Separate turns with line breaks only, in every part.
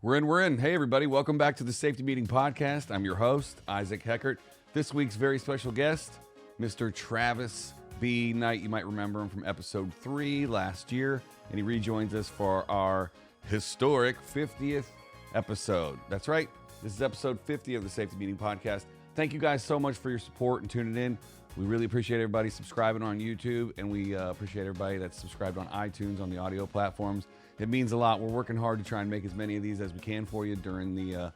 We're in. Hey, everybody. Welcome back to the Safety Meeting Podcast. I'm your host, Isaac Heckert. This week's very special guest, Mr. Travis B. Knight. You might remember him from episode 3 last year, and he rejoins us for our historic 50th episode. That's right. This is episode 50 of the Safety Meeting Podcast. Thank you guys so much for your support and tuning in. We really appreciate everybody subscribing on YouTube, and we appreciate everybody that's subscribed on iTunes, on the audio platforms. It means a lot. We're working hard to try and make as many of these as we can for you during the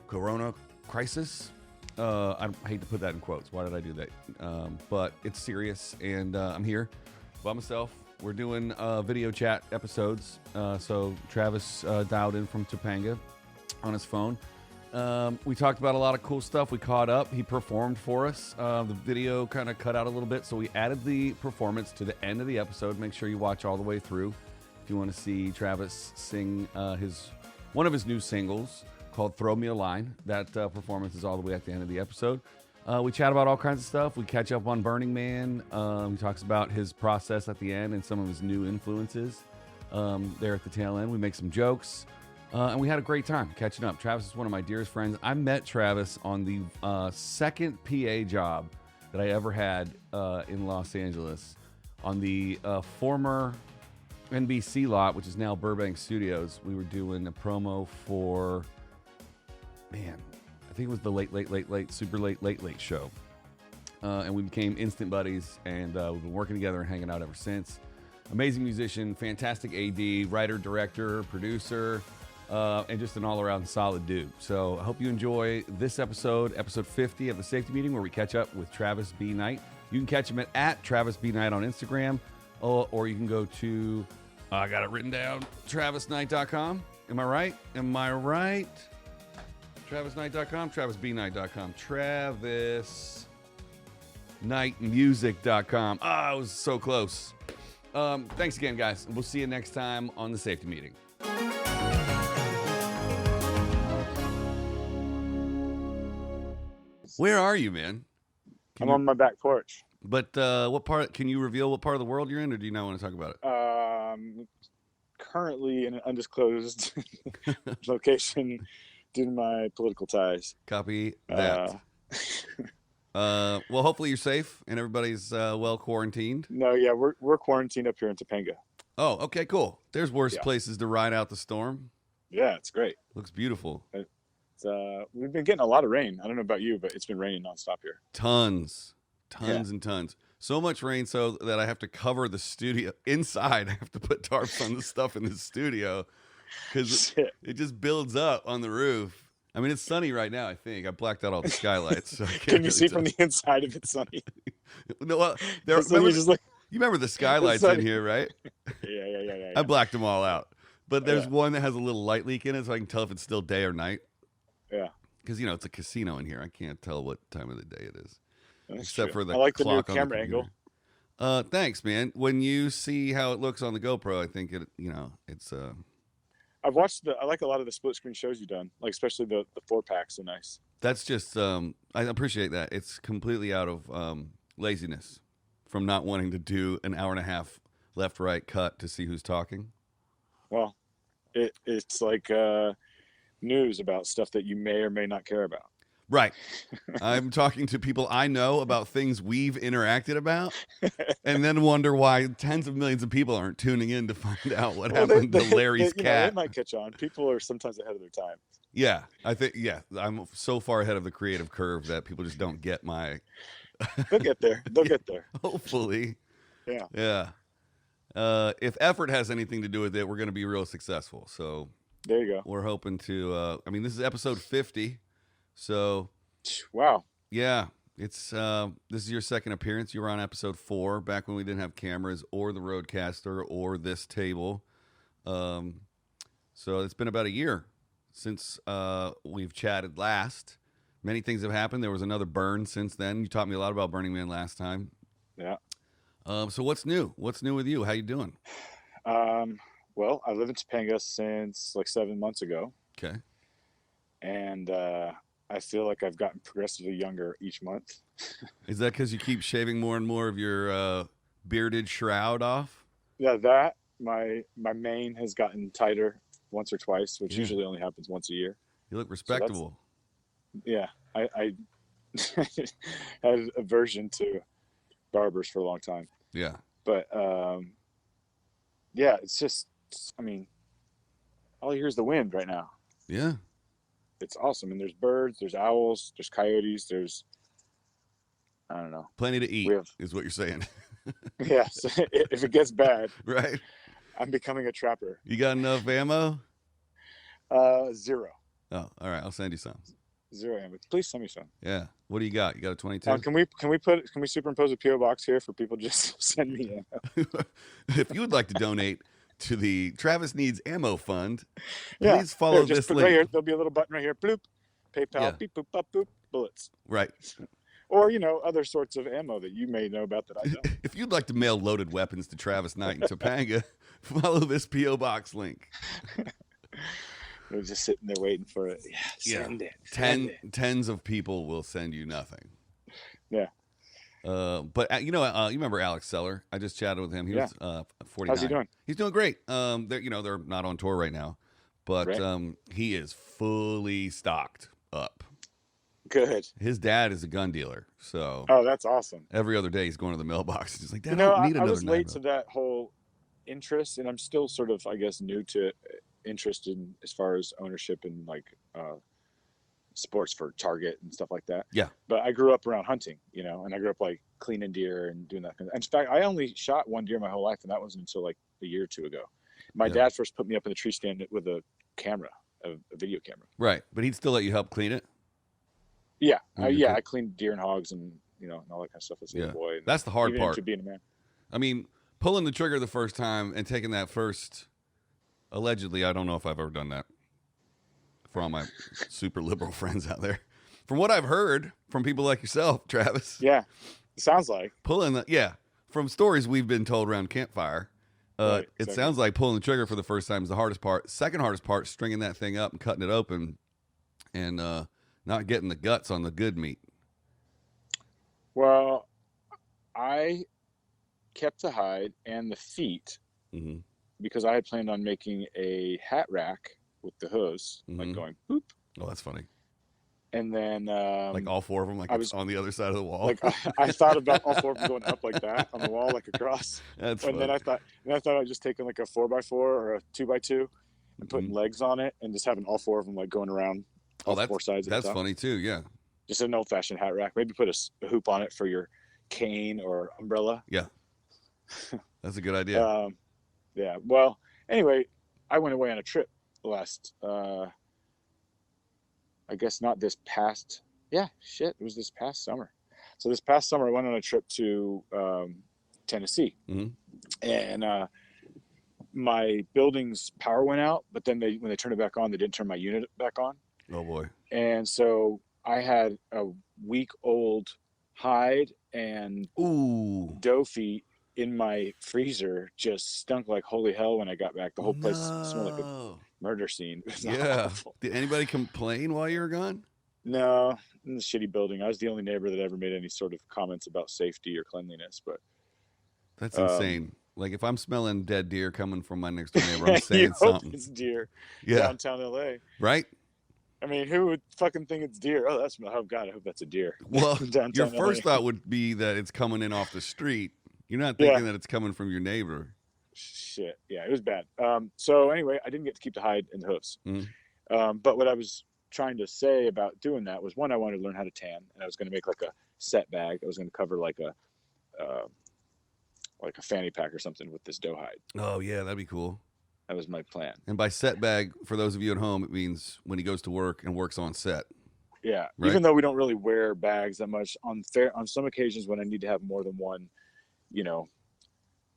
corona crisis. I hate to put that in quotes. Why did I do that? But it's serious, and I'm here by myself. We're doing video chat episodes. So Travis dialed in from Topanga on his phone. We talked about a lot of cool stuff. We caught up. He performed for us. The video kind of cut out a little bit, so we added the performance to the end of the episode. Make sure you watch all the way through. If you want to see Travis sing one of his new singles called Throw Me a Line, that performance is all the way at the end of the episode. We chat about all kinds of stuff. We catch up on Burning Man. He talks about his process at the end and some of his new influences there at the tail end. We make some jokes. And we had a great time catching up. Travis is one of my dearest friends. I met Travis on the second PA job that I ever had in Los Angeles on the former NBC lot, which is now Burbank Studios. We were doing a promo for, I think it was the super late show. And we became instant buddies, and we've been working together and hanging out ever since. Amazing musician, fantastic AD, writer, director, producer, and just an all-around solid dude. So I hope you enjoy this episode 50 of the Safety Meeting, where we catch up with Travis B. Knight. You can catch him at Travis B. Knight on Instagram, or you can go to, I got it written down, TravisKnight.com. Am I right? TravisKnight.com, TravisBKnight.com, TravisKnightMusic.com. I was so close. Thanks again, guys. We'll see you next time on the Safety Meeting. Where are you, man?
I'm on my back porch.
But what part? Can you reveal what part of the world you're in, or do you not want to talk about it?
Currently in an undisclosed location due to my political ties.
Copy that. Well, hopefully you're safe and everybody's well quarantined.
No, yeah, we're quarantined up here in Topanga.
Oh, okay, cool. There's worse places to ride out the storm.
Yeah, it's great.
Looks beautiful.
We've been getting a lot of rain. I don't know about you, but it's been raining nonstop here.
Tons and tons. So much rain so that I have to cover the studio inside. I have to put tarps on the stuff in the studio because it just builds up on the roof. I mean, it's sunny right now, I think. I blacked out all the skylights. So
Can you see from the inside if it's sunny?
No, well, you remember the skylights in here, right?
Yeah.
I blacked them all out. But there's one that has a little light leak in it, so I can tell if it's still day or night.
Yeah.
Because, it's a casino in here. I can't tell what time of the day it is.
That's
except
true.
for the
I like the new
clock on
camera angle.
Thanks, man. When you see how it looks on the GoPro, I think it's
I've watched I like a lot of the split screen shows you've done, like especially the 4-packs are nice.
That's just I appreciate that. It's completely out of laziness from not wanting to do an hour and a half left right cut to see who's talking.
Well, it's like news about stuff that you may or may not care about.
Right. I'm talking to people I know about things we've interacted about, and then wonder why tens of millions of people aren't tuning in to find out what happened to Larry's cat.
It might catch on. People are sometimes ahead of their time.
Yeah, I think, I'm so far ahead of the creative curve that people just don't get my...
They'll get there.
Hopefully.
Yeah.
If effort has anything to do with it, we're going to be real successful. So
there you go.
We're hoping to, this is episode 50. So,
wow.
Yeah, it's this is your second appearance. You were on episode 4 back when we didn't have cameras or the Rodecaster or this table. So it's been about a year since we've chatted last. Many things have happened. There was another burn since then. You taught me a lot about Burning Man last time.
Yeah.
So what's new? What's new with you? How you doing?
Well, I live in Topanga since like 7 months ago.
Okay.
And I feel like I've gotten progressively younger each month.
Is that because you keep shaving more and more of your bearded shroud off?
Yeah, that my mane has gotten tighter once or twice, which
Yeah.
usually only happens once a year.
You look respectable.
Yeah, I had aversion to barbers for a long time,
Yeah.
but yeah, it's just, I mean, all you hear is the wind right now.
Yeah.
It's awesome, and there's birds, there's owls, there's coyotes, there's, I don't know.
Plenty to eat
We have,
is what you're saying.
yes. If it gets bad,
Right.
I'm becoming a trapper.
You got enough ammo?
Zero.
Oh, all right. I'll send you some.
Zero ammo. Please send me some.
Yeah. What do you got? You got a 22?
Can we superimpose a PO box here for people just send me ammo?
If you would like to donate to the Travis Needs Ammo Fund,
Yeah.
please follow
Just
this
put
link.
right here. There'll be a little button right here. Bloop. PayPal.
Yeah.
Beep boop boop boop. Bullets.
Right.
Or other sorts of ammo that you may know about that I don't.
If you'd like to mail loaded weapons to Travis Knight in Topanga, follow this P.O. Box link.
They're just sitting there waiting for it. Yeah, send it. Send it.
Tens of people will send you nothing.
Yeah.
But you remember Alex Seller? I just chatted with him. He was 49.
How's he doing?
He's doing great. They're not on tour right now, but
Right.
he is fully stocked up.
Good.
His dad is a gun dealer, so
Oh, that's awesome.
every other day he's going to the mailbox. He's like, Dad, I don't need
I
another
was late
9mm.
to that whole interest, and I'm still sort of, I guess, new to interest in as far as ownership and like sports for target and stuff like that.
Yeah.
But I grew up around hunting, and I grew up like cleaning deer and doing that kind of. In fact, I only shot one deer my whole life, and that wasn't until like a year or two ago. My
Yeah.
dad first put me up in the tree stand with a camera, a video camera.
Right, but he'd still let you help clean it.
Yeah,
When you're
I cleaned deer and hogs and and all that kind of stuff as a little boy. And
That's the hard
even
part.
into being a man.
I mean, pulling the trigger the first time and taking that first, allegedly, I don't know if I've ever done that. For all my super liberal friends out there, from what I've heard from people like yourself, Travis,
Yeah, it sounds like.
from stories we've been told around campfire,
Right,
it
exactly.
sounds like pulling the trigger for the first time is the hardest part. Second hardest part, stringing that thing up and cutting it open, and not getting the guts on the good meat.
Well, I kept the hide and the feet
Hmm.
because I had planned on making a hat rack with the hooves,
Mhm.
like going boop,
Oh, that's funny.
and then
Like all four of them, like
I
it's
was-
on the other side of the wall.
like I thought about all four of them going up like that on the wall, like across.
That's
And then
funny.
I thought I'd just taking like a 4x4 or a 2x2 and putting
Mhm.
legs on it and just having all four of them like going around all four sides of
That's
the top.
funny too. Yeah,
Just an old-fashioned hat rack. Maybe put a hoop on it for your cane or umbrella.
that's a good idea.
Yeah. Well, anyway, I went away on a trip last. I guess not this past. Yeah, shit. It was this past summer. So this past summer, I went on a trip to Tennessee,
Mhm.
and my building's power went out. But then when they turned it back on, they didn't turn my unit back on,
Oh boy.
and so I had a week-old hide and
Ooh.
doe feet in my freezer. Just stunk like holy hell when I got back. The whole place smelled like a
No.
murder scene. It was
Yeah.
awful.
Did anybody complain while you were gone?
No, in the shitty building. I was the only neighbor that ever made any sort of comments about safety or cleanliness. But
That's
Um,
insane. Like if I'm smelling dead deer coming from my next door neighbor, I'm
you
saying
hope
something.
it's deer
Yeah.
downtown LA.
Right.
I mean, who would fucking think it's deer? Oh God, I hope that's a deer.
Well,
Downtown
your
LA.
first thought would be that it's coming in off the street. You're not
Yeah.
thinking that it's coming from your neighbor.
Shit, yeah, it was bad. So anyway, I didn't get to keep the hide and the hooves.
Mhm.
But what I was trying to say about doing that was, one, I wanted to learn how to tan, and I was going to make like a set bag. I was going to cover like a fanny pack or something with this doe hide.
Oh yeah, that'd be cool.
That was my plan.
And by set bag, for those of you at home, it means when he goes to work and works on set.
Yeah,
Right.
even though we don't really wear bags that much, on some occasions when I need to have more than one,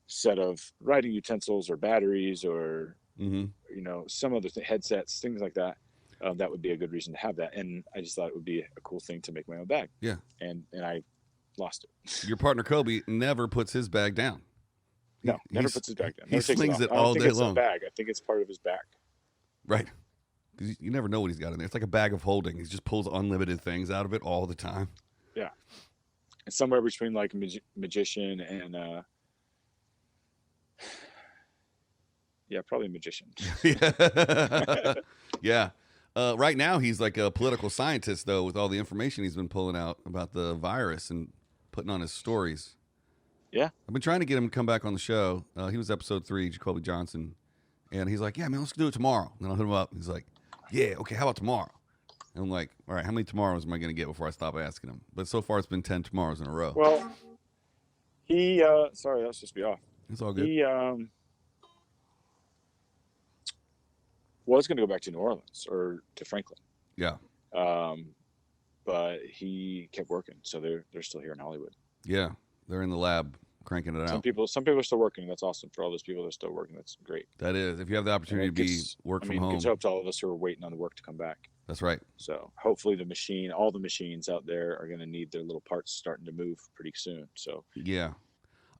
set of writing utensils or batteries or
Mm-hmm.
some other headsets, things like that. That would be a good reason to have that, and I just thought it would be a cool thing to make my own bag.
Yeah.
and I lost it.
Your partner Kobe never puts his bag down.
No, never
He's-
puts his bag down.
he
Never takes
slings
off.
it
I don't
all
think
day
it's
long.
a bag. I think it's part of his back.
Right. Because you never know what he's got in there. It's like a bag of holding. He just pulls unlimited things out of it all the time.
It's somewhere between like a magician and Yeah, probably a magician.
Yeah. Yeah. Right now, he's like a political scientist, though, with all the information he's been pulling out about the virus and putting on his stories.
Yeah.
I've been trying to get him to come back on the show. He was episode 3, Jacoby Johnson. And he's like, yeah, man, let's do it tomorrow. And I'll hit him up. He's like, yeah, okay, how about tomorrow? And I'm like, all right, how many tomorrows am I going to get before I stop asking him? But so far, it's been 10 tomorrows in a row.
Well, he, sorry, that's just be off.
It's all good.
He was going to go back to New Orleans or to Franklin.
Yeah.
But he kept working, so they're still here in Hollywood.
Yeah. They're in the lab cranking it out.
Some people are still working. That's awesome. For all those people that are still working, that's great.
That is. If you have the opportunity to work from home.
Gives hope to all of us who are waiting on the work to come back.
That's right.
So hopefully all the machines out there are going to need their little parts starting to move pretty soon. So
yeah.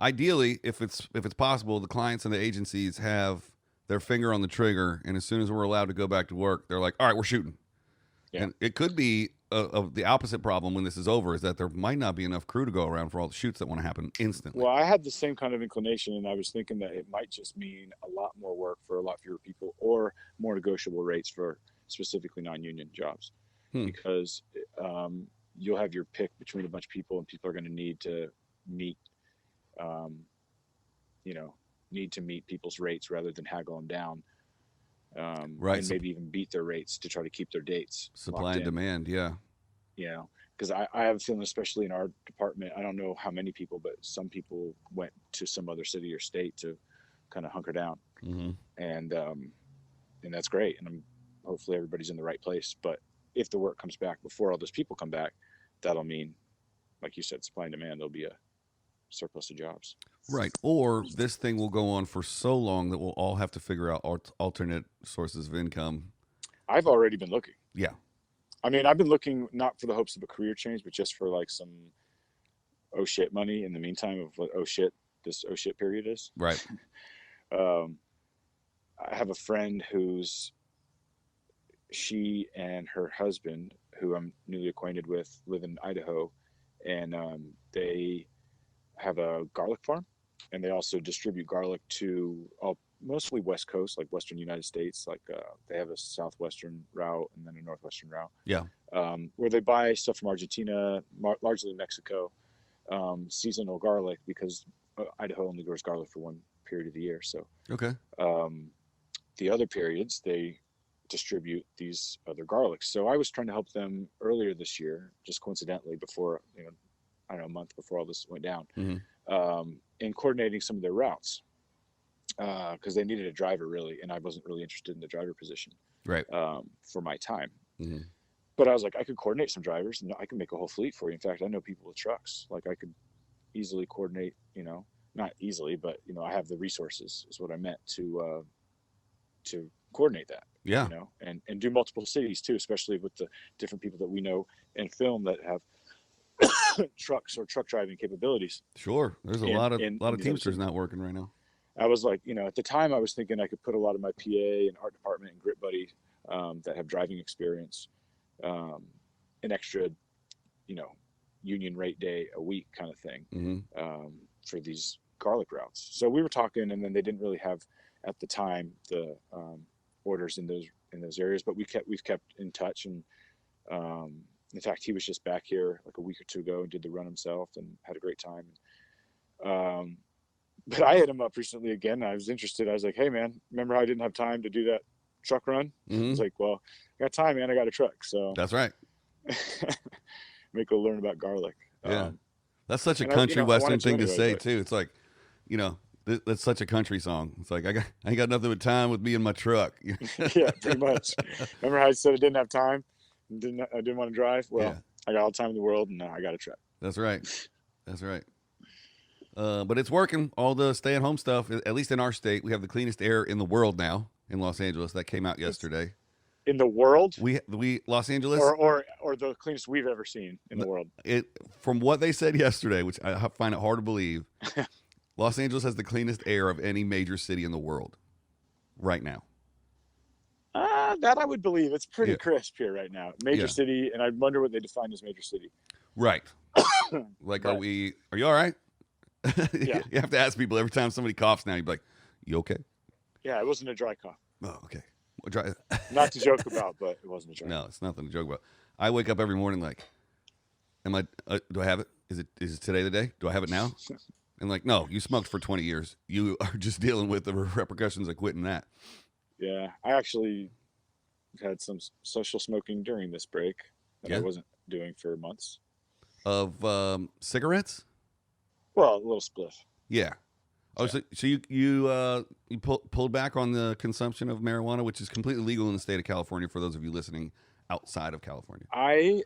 Ideally, if it's possible, the clients and the agencies have their finger on the trigger, and as soon as we're allowed to go back to work, they're like, all right, we're shooting. Yeah. And it could be the opposite problem when this is over, is that there might not be enough crew to go around for all the shoots that want to happen instantly.
Well, I had the same kind of inclination, and I was thinking that it might just mean a lot more work for a lot fewer people, or more negotiable rates for specifically non-union jobs, because you'll have your pick between a bunch of people, and people are going to need to meet, meet people's rates rather than haggle them down.
Right.
And maybe even beat their rates to try to keep their dates.
Supply and demand. Yeah.
Because I have a feeling, especially in our department, I don't know how many people, but some people went to some other city or state to kind of hunker down.
Mm-hmm.
And that's great. And hopefully everybody's in the right place. But if the work comes back before all those people come back, that'll mean, like you said, supply and demand, there'll be a surplus of jobs.
Right. Or this thing will go on for so long that we'll all have to figure out alternate sources of income.
I've already been looking.
Yeah.
I mean, I've been looking not for the hopes of a career change, but just for like some oh shit money in the meantime of what this oh shit period is.
Right.
I have a friend she and her husband, who I'm newly acquainted with, live in Idaho, and they have a garlic farm, and they also distribute garlic to mostly West Coast, like Western United States. Like they have a southwestern route and then a northwestern route.
Yeah.
Where they buy stuff from Argentina, largely Mexico, seasonal garlic, because Idaho only grows garlic for one period of the year. So
okay.
The other periods they distribute these other garlics. So I was trying to help them earlier this year, just coincidentally before, I don't know, a month before all this went down, in coordinating some of their routes, because they needed a driver really, and I wasn't really interested in the driver position,
right?
For my time.
Mm-hmm.
But I was like, I could coordinate some drivers, and I can make a whole fleet for you. In fact, I know people with trucks. Like I could easily coordinate, not easily, but I have the resources, is what I meant, to coordinate that.
Yeah.
And do multiple cities too, especially with the different people that we know in film that have trucks or truck driving capabilities.
Sure. There's a lot of Teamsters not working right now.
I was like, at the time I was thinking I could put a lot of my PA and art department and Grit Buddy that have driving experience, an extra, union rate day a week kind of thing, for these garlic routes. So we were talking, and then they didn't really have at the time the orders in those areas, but we've kept in touch. And in fact, he was just back here like a week or two ago and did the run himself and had a great time. But I hit him up recently again. I was interested. I was like, hey man, remember how I didn't have time to do that truck run?
Mm-hmm.
I was like, well, I got time, man. I got a truck. So
that's right.
Make go learn about garlic.
Yeah. That's such a country western thing to say too. It's like, that's such a country song. It's like, I ain't got nothing but time with me and my truck.
Yeah, pretty much. Remember how I said I didn't have time? I didn't want to drive? Well, yeah. I got all the time in the world, and now I got a truck.
That's right. That's right. But it's working. All the stay-at-home stuff, at least in our state, we have the cleanest air in the world now in Los Angeles. That came out yesterday.
In the world?
We Los Angeles,
or the cleanest we've ever seen in the world.
From what they said yesterday, which I find it hard to believe, Los Angeles has the cleanest air of any major city in the world right now.
That I would believe. It's pretty crisp here right now. Major city, and I wonder what they define as major city.
Right. Like, are you all right?
Yeah.
You have to ask people every time somebody coughs now. You'd be like, you okay?
Yeah, it wasn't a dry cough.
Oh, okay. Well, dry.
Not to joke about, but it wasn't a dry
No, it's nothing to joke about. I wake up every morning like, am I? Do I have it? Is it today the day? Do I have it now?
cough.
And like, no, you smoked for 20 years. You are just dealing with the repercussions of quitting that.
Yeah, I actually had some social smoking during this break that I
Yeah.
wasn't doing for months.
Of cigarettes?
Well, a little spliff.
Yeah. Oh,
Yeah.
so you pulled back on the consumption of marijuana, which is completely legal in the state of California for those of you listening outside of California.
I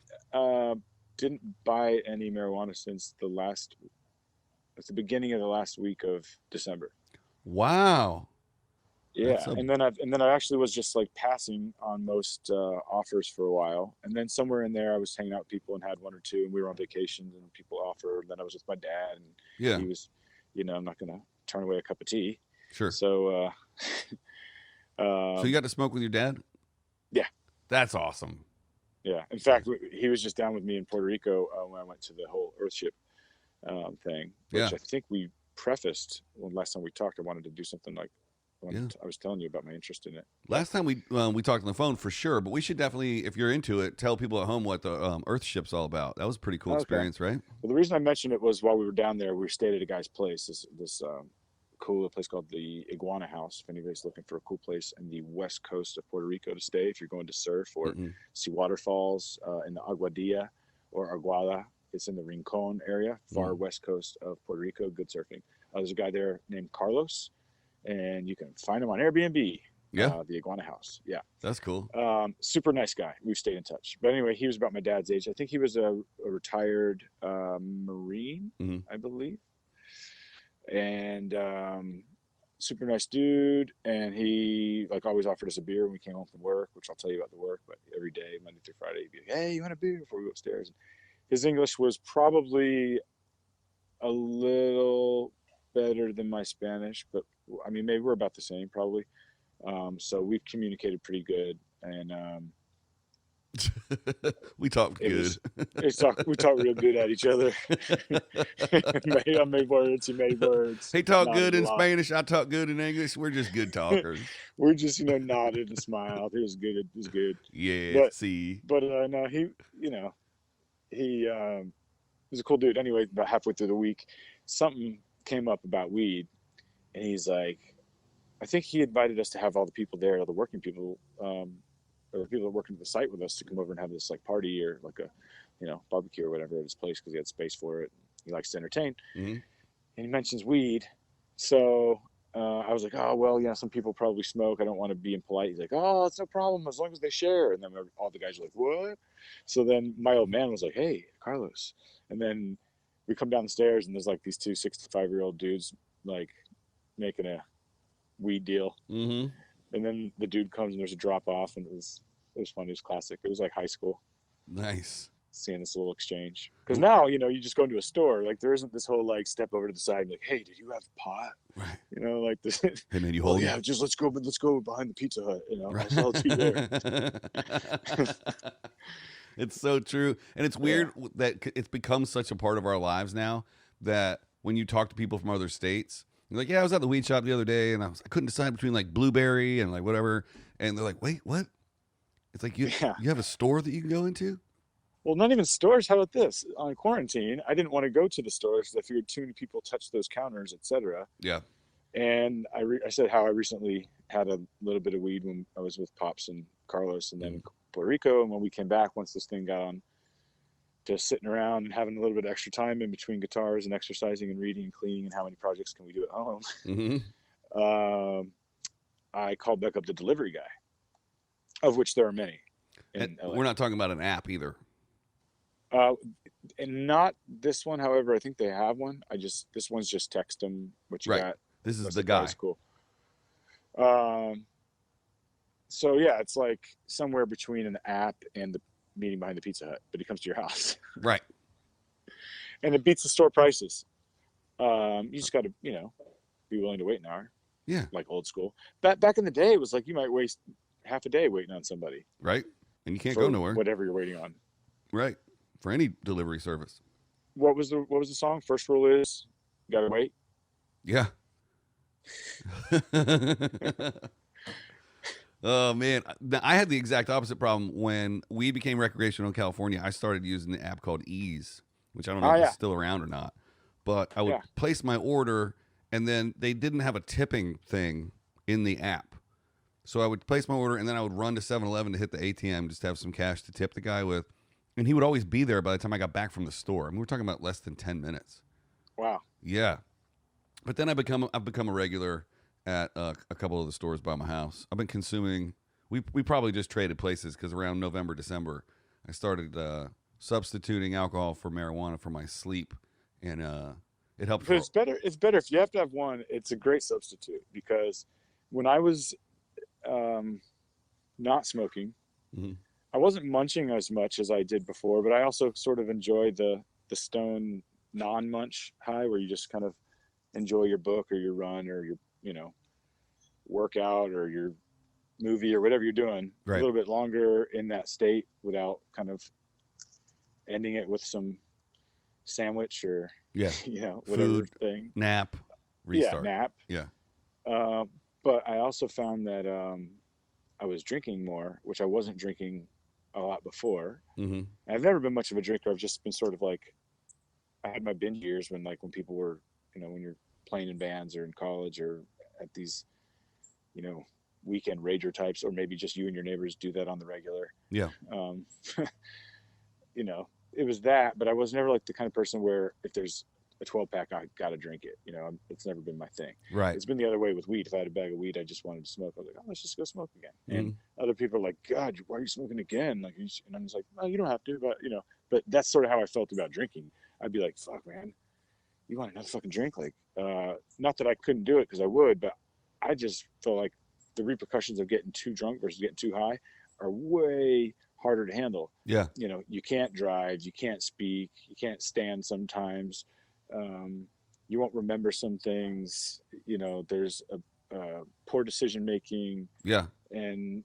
didn't buy any marijuana since it's the beginning of the last week of December.
Wow.
Yeah,
That's a-
and then I actually was just like passing on most offers for a while, and then somewhere in there I was hanging out with people and had one or two, and we were on vacation and people offered. And then I was with my dad, and
Yeah,
he was, I'm not gonna turn away a cup of tea.
sure.
So,
So you got to smoke with your dad?
Yeah.
That's awesome.
yeah. In fact, he was just down with me in Puerto Rico when I went to the whole Earthship thing, which
Yeah.
I think we prefaced when last time we talked. I wanted to do something like
Yeah.
I was telling you about my interest in it.
Last time we talked on the phone for sure, but we should definitely, if you're into it, tell people at home what the Earthship's all about. That was a pretty cool
Okay.
experience, right?
Well, the reason I mentioned it was while we were down there, we stayed at a guy's place. This cool place called the Iguana House. If anybody's looking for a cool place in the west coast of Puerto Rico to stay, if you're going to surf or
Mm-mm.
see waterfalls in the Aguadilla or Aguada, it's in the Rincon area, far west coast of Puerto Rico. Good surfing. There's a guy there named Carlos, and you can find him on Airbnb.
Yeah.
The Iguana House. Yeah.
That's cool.
Super nice guy. We've stayed in touch. But anyway, he was about my dad's age. I think he was a retired Marine,
Mhm.
I believe. And super nice dude. And he like always offered us a beer when we came home from work, which I'll tell you about the work. But every day, Monday through Friday, he'd be like, "Hey, you want a beer?" Before we go upstairs. His English was probably a little better than my Spanish, but I mean, maybe we're about the same, probably. So we've communicated pretty good, and
We talked
it
good.
was, we talk real good at each other. I made words, he made words.
He talked
nodded
good
a
in
lot.
Spanish. I talk good in English. We're just good talkers.
We're just, nodded and smiled. It was good. It was good.
Yeah.
But-
See.
But no, he was a cool dude. Anyway, about halfway through the week, something came up about weed, and he's like, I think he invited us to have all the people there, all the working people, or the people that work at the site with us, to come over and have this like party or like a, barbecue or whatever at his place because he had space for it. He likes to entertain,
Mhm.
and he mentions weed. So I was like, oh well, some people probably smoke. I don't want to be impolite. He's like, oh, it's no problem as long as they share. And then all the guys are like, what? So then my old man was like, hey, Carlos. And then we come down the stairs and there's like these two 65-year-old dudes like making a weed deal.
Mm-hmm.
And then the dude comes and there's a drop off, and it was fun. It was classic. It was like high school,
Nice.
seeing this little exchange. Because now, you just go into a store, like there isn't this whole like step over to the side and be like, hey, did you have pot?
Right.
Like this.
Hey man, you
Oh
hold
yeah, just let's go behind the Pizza Hut. I'll sell it to you there.
It's so true, and it's weird that it's become such a part of our lives now that when you talk to people from other states, you're like, "Yeah, I was at the weed shop the other day, and I couldn't decide between like blueberry and like whatever," and they're like, "Wait, what?" It's like you have a store that you can go into.
Well, not even stores. How about this? On quarantine, I didn't want to go to the stores because I figured too many people touch those counters, etc.
Yeah.
And I said how I recently had a little bit of weed when I was with Pops and Carlos, and then in Puerto Rico. And when we came back, once this thing got on to sitting around and having a little bit of extra time in between guitars and exercising and reading and cleaning and how many projects can we do at home,
Mm-hmm.
I called back up the delivery guy, of which there are many.
And
LA.
we're not talking about an app either.
And not this one. However, I think they have one. This one's just text them what you
Right.
got.
This is
That's
the guy.
That's cool. So yeah, it's like somewhere between an app and the meeting behind the Pizza Hut, but he comes to your house,
Right.
and it beats the store prices. You just got to, be willing to wait an hour.
Yeah.
Like old school. Back in the day, it was like you might waste half a day waiting on somebody.
Right. And you can't
for
go nowhere.
Whatever you're waiting on.
Right. For any delivery service.
What was the song? First rule is you gotta wait.
Yeah. Oh man, I had the exact opposite problem when weed became recreational in California. I started using the app called Ease, which I don't know
Oh
if it's
yeah,
still around or not. But I would
yeah.
place my order, and then they didn't have a tipping thing in the app. So I would place my order, and then I would run to 7-Eleven to hit the ATM just to have some cash to tip the guy with. And he would always be there by the time I got back from the store. I mean, we're talking about less than 10 minutes.
Wow.
Yeah. But then I've become a regular at a couple of the stores by my house. I've been consuming. We probably just traded places because around November, December, I started substituting alcohol for marijuana for my sleep, and it helped.
But it's better. It's better if you have to have one. It's a great substitute because when I was not smoking,
Mhm.
I wasn't munching as much as I did before, but I also sort of enjoy the stone non-munch high where you just kind of enjoy your book or your run or your workout or your movie or whatever you're doing a
Right.
little bit longer in that state without kind of ending it with some sandwich or
Yeah.
whatever
Food,
thing.
nap, restart.
Nap.
Yeah.
But I also found that I was drinking more, which I wasn't drinking a lot before.
Mm-hmm.
I've never been much of a drinker. I've just been sort of like, I had my binge years when people were, when you're playing in bands or in college or at these, weekend rager types, or maybe just you and your neighbors do that on the regular.
Yeah.
Um, it was that, but I was never like the kind of person where if there's a 12 pack, I got to drink it. It's never been my thing.
Right.
It's been the other way with weed. If I had a bag of weed, I just wanted to smoke. I was like, oh, let's just go smoke again.
Mm-hmm.
And other people are like, God, why are you smoking again? And I'm just like, well, you don't have to, but that's sort of how I felt about drinking. I'd be like, fuck, man, you want another fucking drink? Like, not that I couldn't do it because I would, but I just felt like the repercussions of getting too drunk versus getting too high are way harder to handle.
Yeah.
You can't drive, you can't speak, you can't stand sometimes. You won't remember some things. There's a poor decision making.
Yeah.
And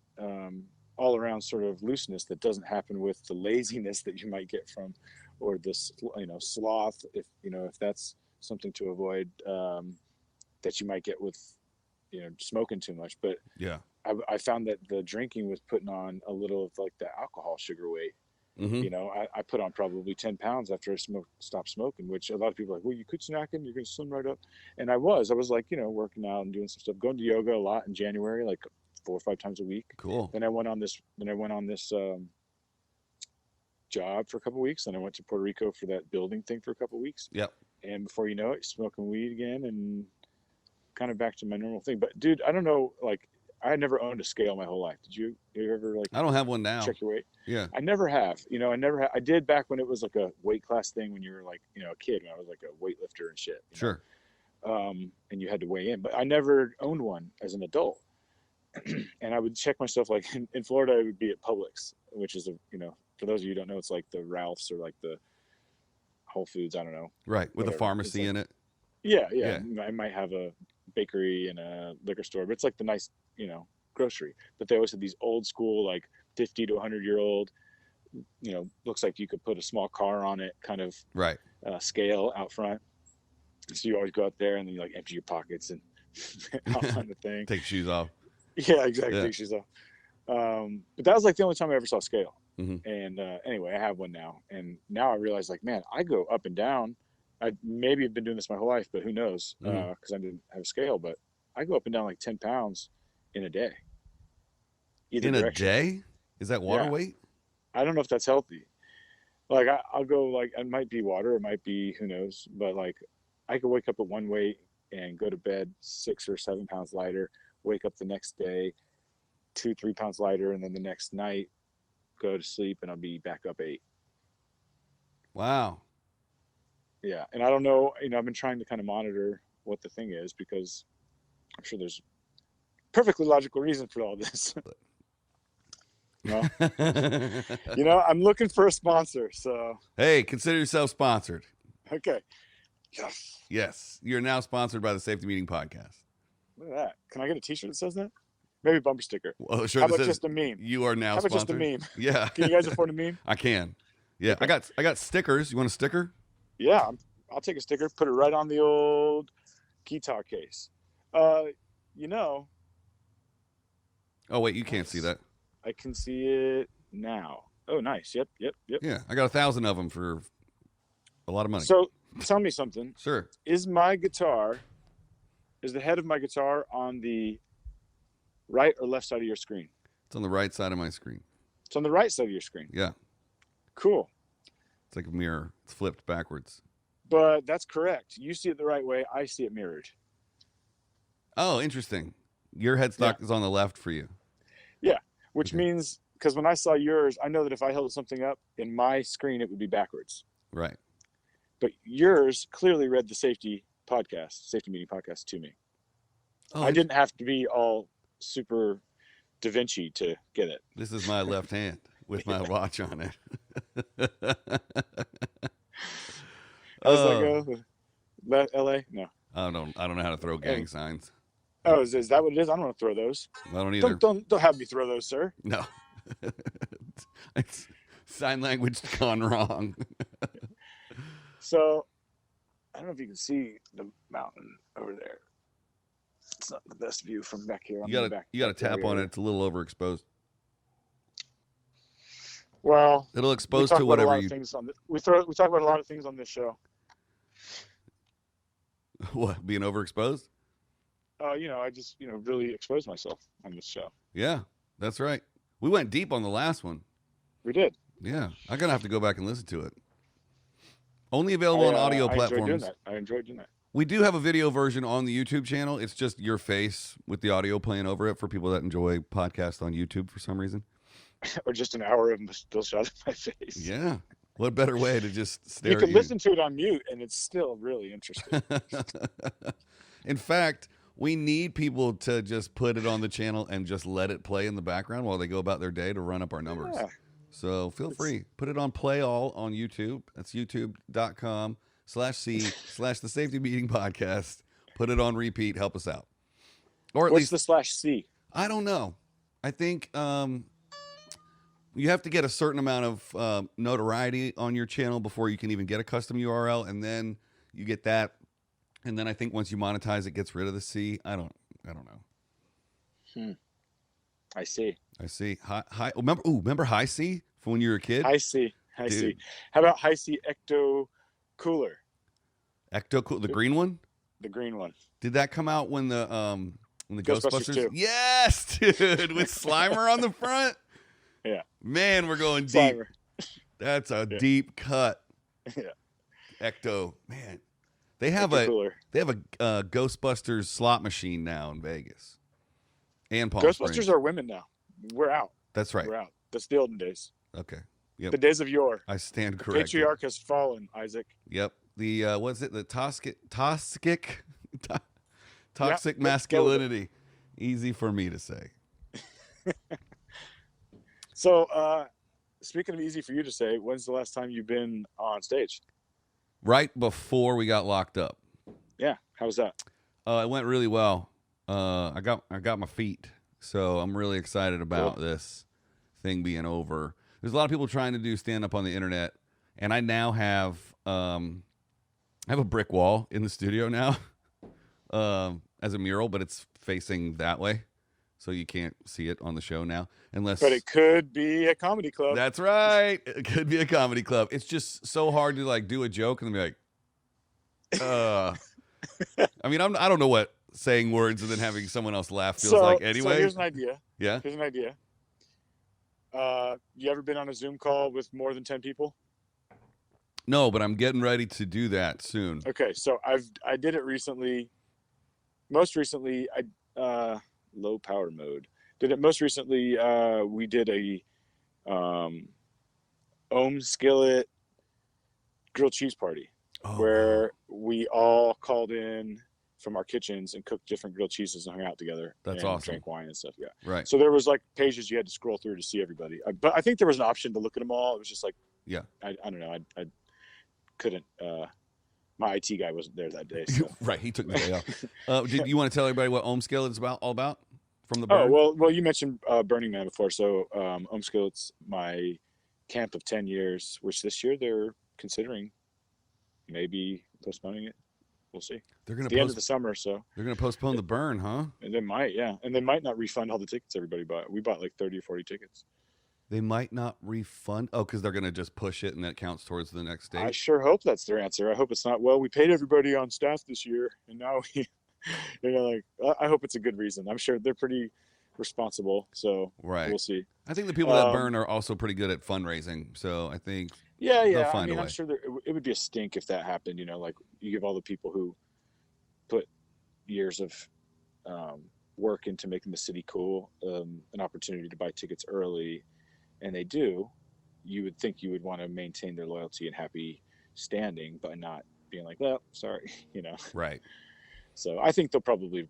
all around sort of looseness that doesn't happen with the laziness that you might get from, or this sloth, if that's something to avoid, that you might get with smoking too much. But
Yeah.
I found that the drinking was putting on a little of like the alcohol sugar weight.
Mm-hmm.
I put on probably 10 pounds after I stopped smoking, which a lot of people are like, well, you quit snacking, you're going to slim right up. And I was like, working out and doing some stuff, going to yoga a lot in January, like 4 or 5 times a week.
Cool.
Then I went on this job for a couple of weeks. Then I went to Puerto Rico for that building thing for a couple of weeks.
Yep.
And before you know it, smoking weed again and kind of back to my normal thing. But dude, I don't know, like I had never owned a scale my whole life. Did you? Have you ever
I don't have one now.
check your weight?
Yeah.
I never have. I did back when it was like a weight class thing when you were like, a kid, when I was like a weightlifter and shit.
Sure.
And you had to weigh in, but I never owned one as an adult. And I would check myself like in Florida, it would be at Publix, which is for those of you who don't know, it's like the Ralph's or like the Whole Foods. I don't know.
Right. With
Whatever.
a pharmacy in it.
Yeah. I might have a bakery and a liquor store, but it's like the nice, grocery. But they always have these old school, like 50 to 100-year-old, looks like you could put a small car on it kind of
Right.
Scale out front. So you always go out there and then you like empty your pockets and hop on the thing.
Take shoes off.
Yeah, exactly.
Yeah.
Take shoes off. But that was like the only time I ever saw scale.
Mhm.
And anyway, I have one now. And now I realize like, man, I go up and down. I maybe have been doing this my whole life, but who knows? Because I didn't have a scale, but I go up and down like 10 pounds in a day. Either
In
direction.
a day? Is that water
Yeah.
weight?
I don't know if that's healthy. Like I'll go like, it might be water, it might be, who knows, but like I could wake up at one weight and go to bed 6 or 7 pounds lighter, wake up the next day 2-3 pounds lighter, and then the next night go to sleep and I'll be back up 8.
Wow.
Yeah. And I don't know, I've been trying to kind of monitor what the thing is because I'm sure there's perfectly logical reason for all this. No. I'm looking for a sponsor. So,
Hey, consider yourself sponsored.
okay. Yes.
Yes. You're now sponsored by the Safety Meeting Podcast.
Look at that. Can I get a t-shirt that says that? Maybe a bumper sticker.
Well, sure.
How
this
about
is-
just a meme?
You are now
How about just a
sponsored.
meme?
Yeah.
Can you guys afford a meme?
I can. Yeah.
Okay.
I got stickers. You want a sticker?
Yeah. I'll take a sticker, put it right on the old guitar case. You know,
Oh wait, you can't see
nice.
that.
I can see it now. Oh, nice. Yep, yep, yep.
Yeah, I got 1,000 of them for a lot of money.
So tell me something.
Sure.
Is my guitar, is the head of my guitar on the right or left side of your screen?
It's on the right side of my screen.
It's on the right side of your screen.
Yeah,
Cool.
it's like a mirror. It's flipped backwards.
But that's correct. You see it the right way. I see it mirrored.
Oh, interesting. Your headstock is on the left for you.
Yeah. Which
Okay.
means, because when I saw yours, I know that if I held something up in my screen, it would be backwards.
Right.
But yours clearly read the safety meeting podcast to me.
Oh,
I didn't have to be all super Da Vinci to get it.
This is my left hand with my watch on it.
How does that go? LA? No.
I don't know how to throw gang signs.
Oh, is that what it is? I don't want to throw those.
I don't either.
Don't have me throw those, sir.
No. It's sign language gone wrong.
So, I don't know if you can see the mountain over there. It's not the best view from back here.
You gotta tap on it. It's a little overexposed.
Well,
It'll expose to whatever you.
We talk about a lot of things on this show.
What, being overexposed?
I just really exposed myself on this show.
Yeah, that's right. We went deep on the last one.
We did.
Yeah, I'm gonna have to go back and listen to it. Only available on audio platforms.
I enjoyed doing that.
We do have a video version on the YouTube channel. It's just your face with the audio playing over it for people that enjoy podcasts on YouTube for some reason.
Or just an hour of a still shot of my face.
Yeah. What better way to just stare
You
at
can
you?
listen to it on mute, and it's still really interesting.
In fact, we need people to just put it on the channel and just let it play in the background while they go about their day to run up our numbers.
Yeah.
So feel free. Put it on Play All on YouTube. That's youtube.com/C/the Safety Meeting Podcast. Put it on repeat. Help us out. Or at
What's
least
the /C?
I don't know. I think you have to get a certain amount of notoriety on your channel before you can even get a custom URL, and then you get that, and then I think once you monetize, it gets rid of the C. I don't know.
I see.
I see. Hi. Remember High C from when you were a kid?
I see.
Dude.
How about High C Ecto Cooler?
The green one.
The green one.
Did that come out when the
Ghostbusters 2.
Yes, dude, with Slimer on the front.
Yeah.
Man, we're going deep.
Slimer.
That's a deep cut.
Yeah.
Ecto, man. They have
Cooler.
a Ghostbusters slot machine now in Vegas. And Palm
Ghostbusters
Springs.
are women now. We're out.
That's right.
We're out. That's the olden days.
Okay. Yep.
The days of yore.
I stand corrected.
Patriarch has fallen, Isaac.
Yep. The what's it? The toxic
Yep.
masculinity. Easy for me to say.
So, speaking of easy for you to say, when's the last time you've been on stage?
Right before we got locked up.
Yeah. How was that?
It went really well. I got my feet, so I'm really excited about this thing being over. There's a lot of people trying to do stand up on the internet, and I now have I have a brick wall in the studio now as a mural, but it's facing that way, so you can't see it on the show now unless.
But it could be a comedy club.
That's right. It could be a comedy club. It's just so hard to like do a joke and then be like, I mean, I don't know what saying words and then having someone else laugh feels like anyway.
So here's an idea.
Yeah.
Here's an idea. You ever been on a Zoom call with more than 10 people?
No, but I'm getting ready to do that soon.
Okay, so I did it recently. Most recently, low power mode. Did it most recently? We did a Ohm Skillet grilled cheese party where we all called in from our kitchens and cooked different grilled cheeses and hung out together.
That's
and
awesome.
Drank wine and stuff. Yeah.
Right.
So there was like pages you had to scroll through to see everybody. But I think there was an option to look at them all. It was just like,
yeah.
I don't know. I couldn't. My IT guy wasn't there that day. So.
Right. He took the day off. Did you want to tell everybody what Ohm Skillet is all about? From the
burn?
Oh,
well, you mentioned Burning Man before. So Ohm Skillet's my camp of 10 years, which this year they're considering maybe postponing it. we'll see.
They're
It's
gonna
the end of the summer, so
they're gonna postpone the burn, huh?
and they might, yeah, and they might not refund all the tickets everybody bought. We bought like 30 or 40 tickets.
They might not refund. Oh, because they're gonna just push it and that counts towards the next
I
date.
sure hope that's their answer. I hope it's not, well, we paid everybody on staff this year, and now we, like, I hope it's a good reason. I'm sure they're pretty responsible, so
Right.
we'll see.
I think the people that burn are also pretty good at fundraising. So I think
Yeah,
they'll
I
find
mean,
a
I'm
way.
sure it would be a stink if that happened. Like you give all the people who put years of work into making the city cool an opportunity to buy tickets early, and they do. You would think you would want to maintain their loyalty and happy standing by not being like, well, sorry,
Right.
So I think they'll probably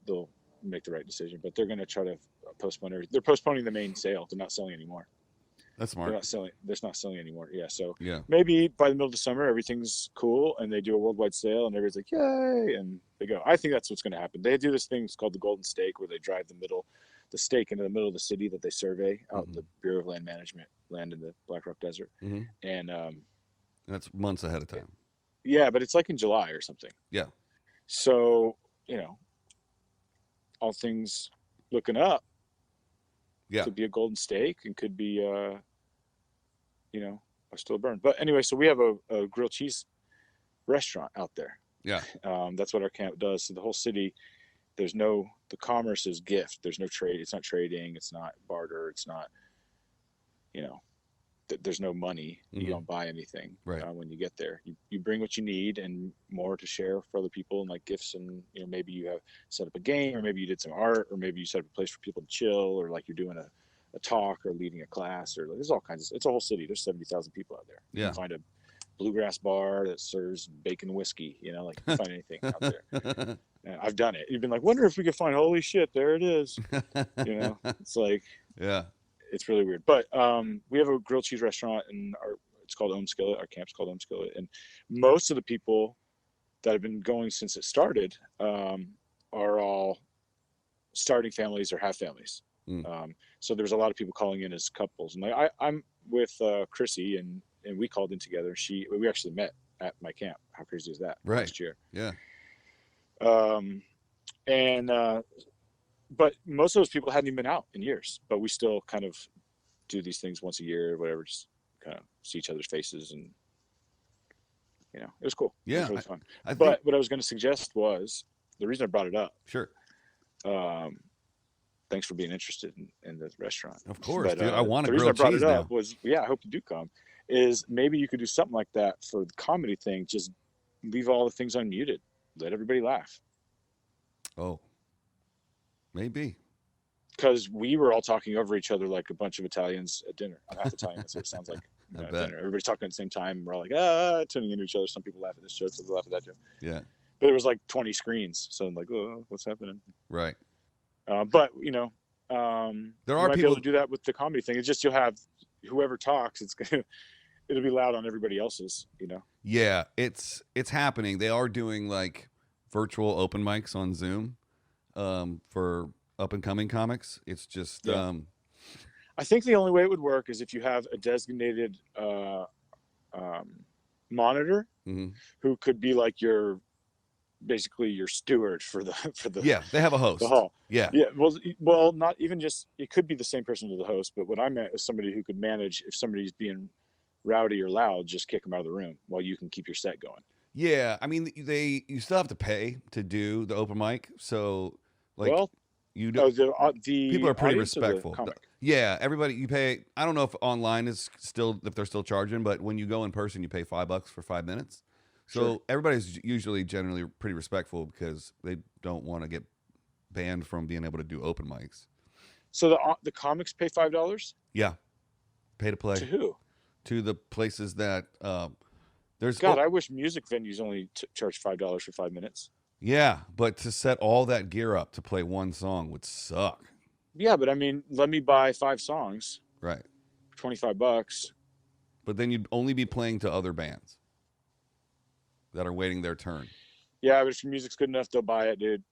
they'll make the right decision, but they're going to try to postpone it. They're postponing the main sale. They're not selling anymore.
That's
They're
smart.
not selling. They're not selling anymore. Yeah. So
Yeah.
maybe by the middle of the summer, everything's cool, and they do a worldwide sale, and everybody's like, "Yay!" and they go. I think that's what's going to happen. They do this thing called the Golden Stake, where they drive the stake into the middle of the city that they survey out in the Bureau of Land Management, land in the Black Rock Desert, and
That's months ahead of time.
yeah, but it's like in July or something.
Yeah.
So all things looking up.
Yeah.
Could be a golden stake and could be still a burn. But anyway, so we have a grilled cheese restaurant out there.
Yeah.
That's what our camp does. So the whole city, the commerce is gift. There's no trade. It's not trading. It's not barter. It's not, there's no money. You don't buy anything when you get there. You bring what you need and more to share for other people, and like gifts, and maybe you have set up a game, or maybe you did some art, or maybe you set up a place for people to chill, or like you're doing a talk or leading a class, or there's all kinds of. It's a whole city. There's 70,000 people out there.
Yeah.
You can find a bluegrass bar that serves bacon whiskey. Like you can find anything out there. And I've done it. You've been like, wonder if we could find. Holy shit, there it is. It's like.
Yeah.
It's really weird, but we have a grilled cheese restaurant, and it's called Ohm Skillet. Our camp's called Ohm Skillet, and most of the people that have been going since it started are all starting families or have families. So there's a lot of people calling in as couples, and I'm with Chrissy, and we called in together. We actually met at my camp. How crazy is that?
Right.
Last year.
Yeah.
But most of those people hadn't even been out in years, but we still kind of do these things once a year or whatever, just kind of see each other's faces, and it was cool.
Yeah.
It was really fun.
But
what I was going to suggest was, the reason I brought it up.
Sure.
Thanks for being interested in the restaurant.
Of course,
but,
dude. I want to
grill cheese. The reason I brought it
now.
up was, I hope you do come, is maybe you could do something like that for the comedy thing. Just leave all the things unmuted. Let everybody laugh.
Oh. Maybe.
Because we were all talking over each other like a bunch of Italians at dinner. I'm half Italian, that's what it sounds like at dinner. Everybody's talking at the same time. We're all like, tuning into each other. Some people laugh at this joke, some people laugh at that joke.
Yeah.
But it was like 20 screens. So I'm like, oh, what's happening?
Right.
But,
there are
might be
people
able to do that with the comedy thing. It's just you'll have whoever talks, it'll be loud on everybody else's,
Yeah, it's happening. They are doing like virtual open mics on Zoom. For up and coming comics. It's just
I think the only way it would work is if you have a designated monitor who could be like basically your steward for the
yeah, they have a host.
The hall.
Yeah.
Well, not even just, it could be the same person to the host, but what I meant is somebody who could manage if somebody's being rowdy or loud, just kick them out of the room while you can keep your set going.
Yeah, I mean you still have to pay to do the open mic, so like you do,
the
people are pretty respectful.
Comic?
Yeah, everybody you pay. I don't know if online is still, if they're still charging, but when you go in person, you pay $5 for 5 minutes. So
Sure.
everybody's usually generally pretty respectful because they don't want to get banned from being able to do open mics.
So the comics pay $5?
Yeah, pay to play.
To who?
To the places that there's.
God, I wish music venues only charge $5 for 5 minutes.
Yeah, but to set all that gear up to play one song would suck.
Yeah, but I mean, let me buy 5 songs.
Right.
For $25.
But then you'd only be playing to other bands that are waiting their turn.
Yeah, but if your music's good enough, they'll buy it, dude.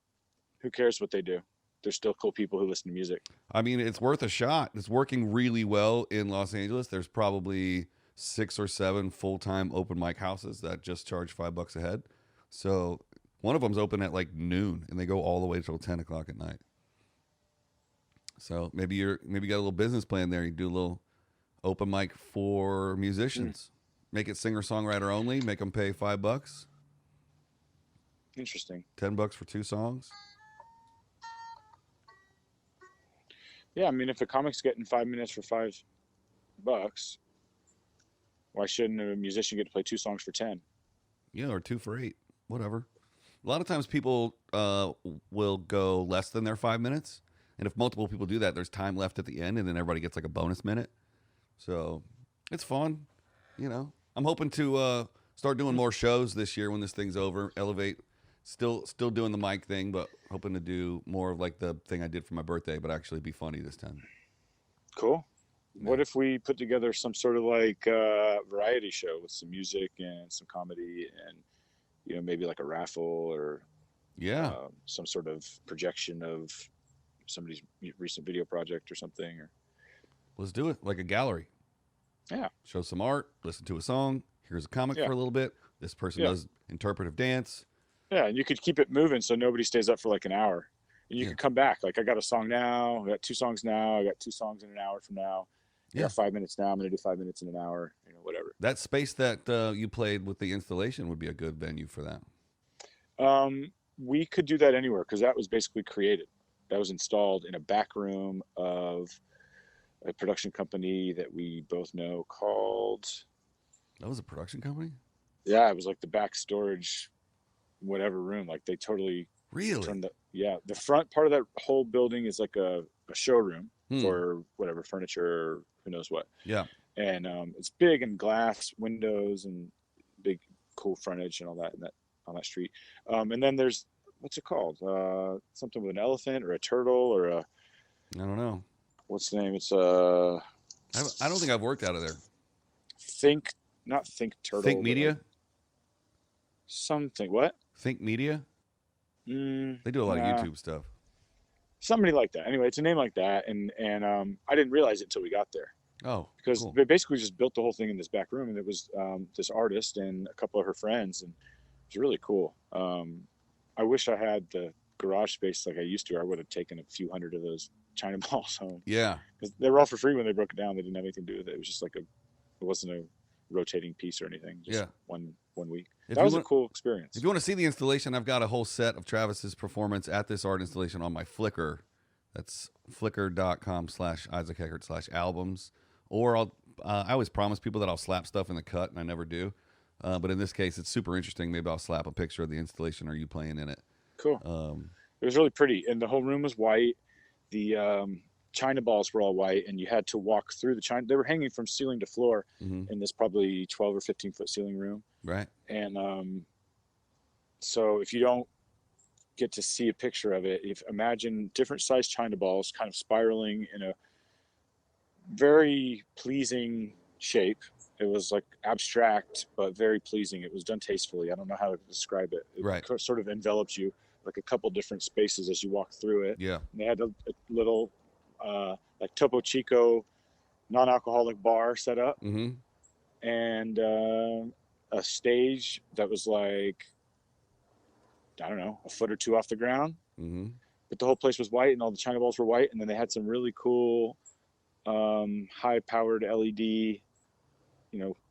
Who cares what they do? They're still cool people who listen to music.
I mean, it's worth a shot. It's working really well in Los Angeles. There's probably 6 or 7 full-time open mic houses that just charge $5 a head. So One of them's open at like noon, and they go all the way till 10 o'clock at night. So maybe you got a little business plan there. You do a little open mic for musicians. Make it singer-songwriter only. Make them pay $5.
Interesting.
$10 for 2 songs.
Yeah, I mean, if a comic's getting 5 minutes for $5, why shouldn't a musician get to play 2 songs for 10?
Yeah, or 2 for 8. Whatever. A lot of times people will go less than their 5 minutes. And if multiple people do that, there's time left at the end, and then everybody gets like a bonus minute. So it's fun. You know, I'm hoping to start doing more shows this year when this thing's over. Elevate. Still doing the mic thing, but hoping to do more of like the thing I did for my birthday, but actually be funny this time.
Cool.
Yeah.
What if we put together some sort of like variety show with some music and some comedy and, you know, maybe like a raffle or some sort of projection of somebody's recent video project or something? Or
Let's do it like a gallery.
Yeah.
Show some art, listen to a song. Here's a comic for a little bit. This person does interpretive dance.
Yeah, and you could keep it moving so nobody stays up for like an hour. And you could come back. Like, I got a song now. I got 2 songs now. I got 2 songs in an hour from now. I got 5 minutes now. I'm going to do 5 minutes in an hour. You know, whatever.
That space that you played with the installation would be a good venue for that.
We could do that anywhere because that was basically created. That was installed in a back room of a production company that we both know called.
That was a production company?
Yeah, it was like the back storage, whatever room. Like they totally
turned
the front part of that whole building is like a showroom for whatever furniture or who knows what.
Yeah.
And it's big and glass windows and big cool frontage and all that on that street. And then there's, what's it called? Something with an elephant or a turtle or a,
I don't know.
What's the name? It's
I don't think I've worked out of there.
Not Think Turtle.
Think Media?
Something. What?
Think Media? They do a lot of YouTube stuff.
Somebody like that. Anyway, it's a name like that, and I didn't realize it until we got there.
Oh,
because
cool.
they basically just built the whole thing in this back room, and it was this artist and a couple of her friends, and it was really cool. I wish I had the garage space like I used to. I would have taken a few hundred of those China balls home.
Yeah,
because they were all for free when they broke it down. They didn't have anything to do with it. It was just like it wasn't a rotating piece or anything. Just one week. That was a cool experience.
If you want to see the installation, I've got a whole set of Travis's performance at this art installation on my Flickr. That's flickr.com/IsaacHeckert/albums. Or I always promise people that I'll slap stuff in the cut, and I never do. But in this case, it's super interesting. Maybe I'll slap a picture of the installation or you playing in it.
Cool. It was really pretty, and the whole room was white. The China balls were all white, and you had to walk through the China. They were hanging from ceiling to floor in this probably 12 or 15 foot ceiling room.
Right.
And so if you don't get to see a picture of it, imagine different sized China balls kind of spiraling in a very pleasing shape. It was like abstract, but very pleasing. It was done tastefully. I don't know how to describe it. It sort of envelops you like a couple different spaces as you walk through it.
Yeah.
And they had a little like Topo Chico non-alcoholic bar set up, and a stage that was like, I don't know, a foot or two off the ground. But the whole place was white, and all the China balls were white. And then they had some really cool high-powered LED,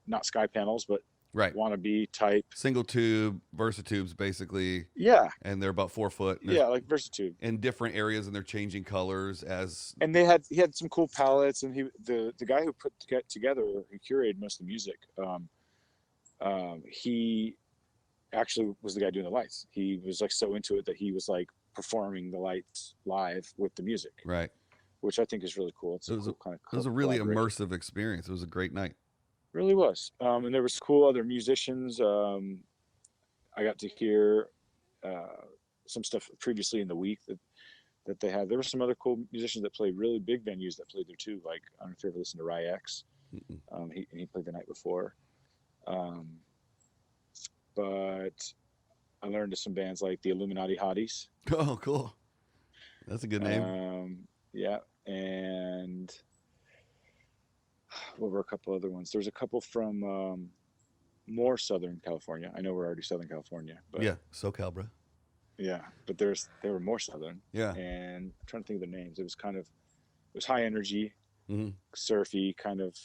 not sky panels, but wannabe type
single tube Versatubes, basically.
Yeah.
And they're about 4 foot.
Yeah, like Versatube.
In different areas, and they're changing colors as.
And he had some cool palettes, and the guy who put together, who curated most of the music, he actually was the guy doing the lights. He was like so into it that he was like performing the lights live with the music.
Right.
Which I think is really cool. It
was a really immersive experience. It was a great night.
Really was. And there was cool other musicians. I got to hear some stuff previously in the week that they had. There were some other cool musicians that played really big venues that played there too. Like, I don't know if you ever listened to Ry X. He played the night before. But I learned to some bands like the Illuminati Hotties.
Oh, cool. That's a good name.
Yeah. And what were a couple other ones? There's a couple from more Southern California. I know we're already Southern California. But
yeah, SoCal, bro.
Yeah, but they were more southern,
Yeah.
and I'm trying to think of the names. It was high energy,
Hmm.
surfy kind of.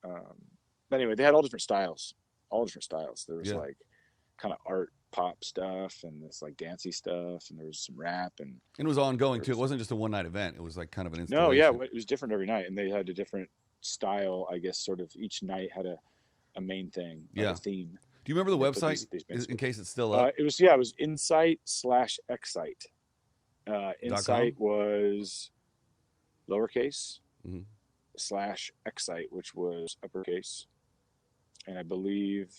Um, but anyway, they had all different styles, all different styles. There was
Yeah.
like kind of art pop stuff, and this like dancey stuff, and there was some rap, and
And it was ongoing
there
too. It
was
wasn't just a one night event. It was like kind of an
no, yeah,
installation.
it was different every night, and they had a different style, I guess. Sort of each night had a main thing, like a
Yeah.
theme.
Do you remember the
And they put
website
these bands
in
together.
case it's still up?
It was Insight/Excite.
.com?
Insight was lowercase
Hmm.
/Excite, which was uppercase, and I believe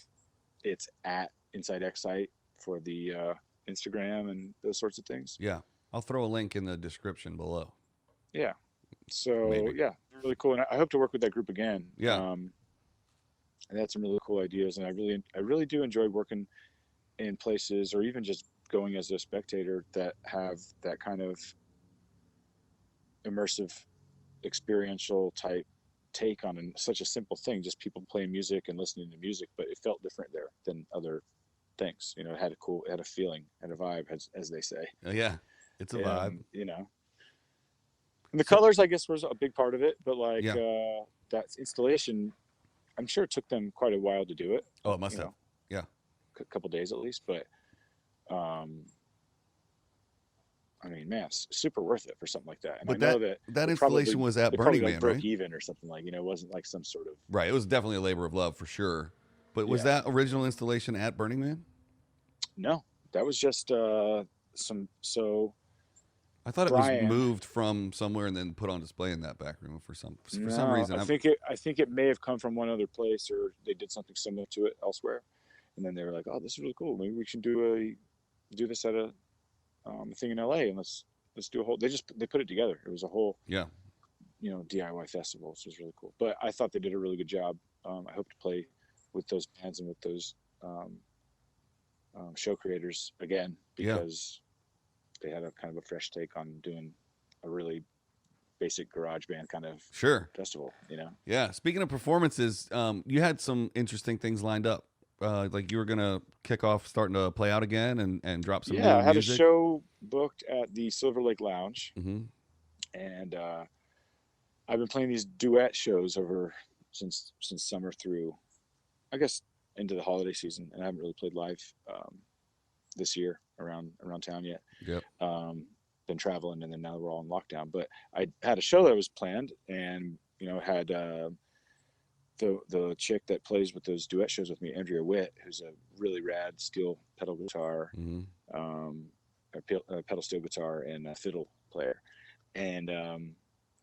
it's at Insight Excite for the Instagram and those sorts of things.
Yeah. I'll throw a link in the description below.
Yeah. So
Maybe.
yeah, really cool, and I hope to work with that group again.
Yeah.
And they had some really cool ideas, and I really do enjoy working in places, or even just going as a spectator, that have that kind of immersive, experiential type take on such a simple thing, just people playing music and listening to music, but it felt different there than other things. You know, it had a feeling, had a vibe, as they say.
Yeah. It's a vibe.
You know, and the
So,
colors, I guess, was a big part of it, but like
yeah.
that installation, I'm sure it took them quite a while to do it.
Oh, it must
You
have.
know,
Yeah.
a couple days at least, but um, I mean, man, it's super worth it for something like that. And I
But
know that
that
they
installation
probably
was at
they probably
Burning
like
Man,
broke
right?
even or something, like, you know, it wasn't like some sort of
Right. It was definitely a labor of love for sure. But was
yeah.
that original installation at Burning Man?
No, that was just some. So
I thought it was
Brian,
moved from somewhere and then put on display in that back room for some
no,
reason.
I think it may have come from one other place, or they did something similar to it elsewhere, and then they were like, oh, this is really cool. Maybe we should do this at a thing in LA, and let's do a whole. They put it together. It was a whole,
Yeah.
you know, DIY festival. So it was really cool. But I thought they did a really good job. I hope to play with those bands and with those um, show creators again,
Yeah.
because they had a kind of a fresh take on doing a really basic garage band kind of
Sure.
festival, you know?
Yeah. Speaking of performances, you had some interesting things lined up. Like you were gonna kick off starting to play out again and drop some
Yeah,
new
I had a
music.
show booked at the Silver Lake Lounge,
Hmm.
and I've been playing these duet shows over since summer through, I guess, into the holiday season, and I haven't really played live this year around town yet.
Yep.
Been traveling, and then now we're all in lockdown. But I had a show that was planned, and you know, had the chick that plays with those duet shows with me, Andrea Witt, who's a really rad steel pedal guitar,
Hmm.
um, pedal steel guitar, and a fiddle player. And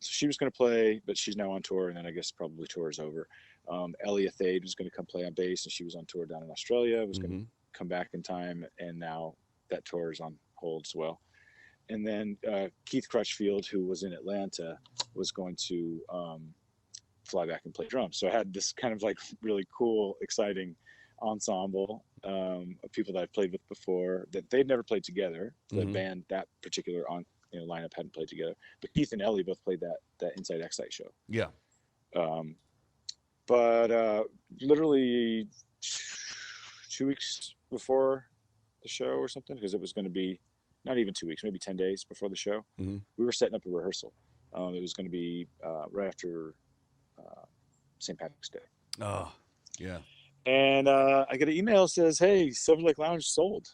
so she was going to play, but she's now on tour, and then I guess probably tour is over. Elia Thade was going to come play on bass, and she was on tour down in Australia, was going
Hmm.
to come back in time, and now that tour is on hold as well. And then Keith Crutchfield, who was in Atlanta, was going to fly back and play drums. So I had this kind of like really cool, exciting ensemble of people that I've played with before that they'd never played together. The
Hmm.
band, that particular lineup, hadn't played together, but Keith and Ellie both played that Inside Excite show.
Yeah.
Um, but literally 2 weeks before the show or something, because it was going to be not even 2 weeks, maybe 10 days before the show,
Hmm.
we were setting up a rehearsal. It was going to be right after St. Patrick's Day.
Oh, yeah.
And I get an email that says, hey, Silver Lake Lounge sold.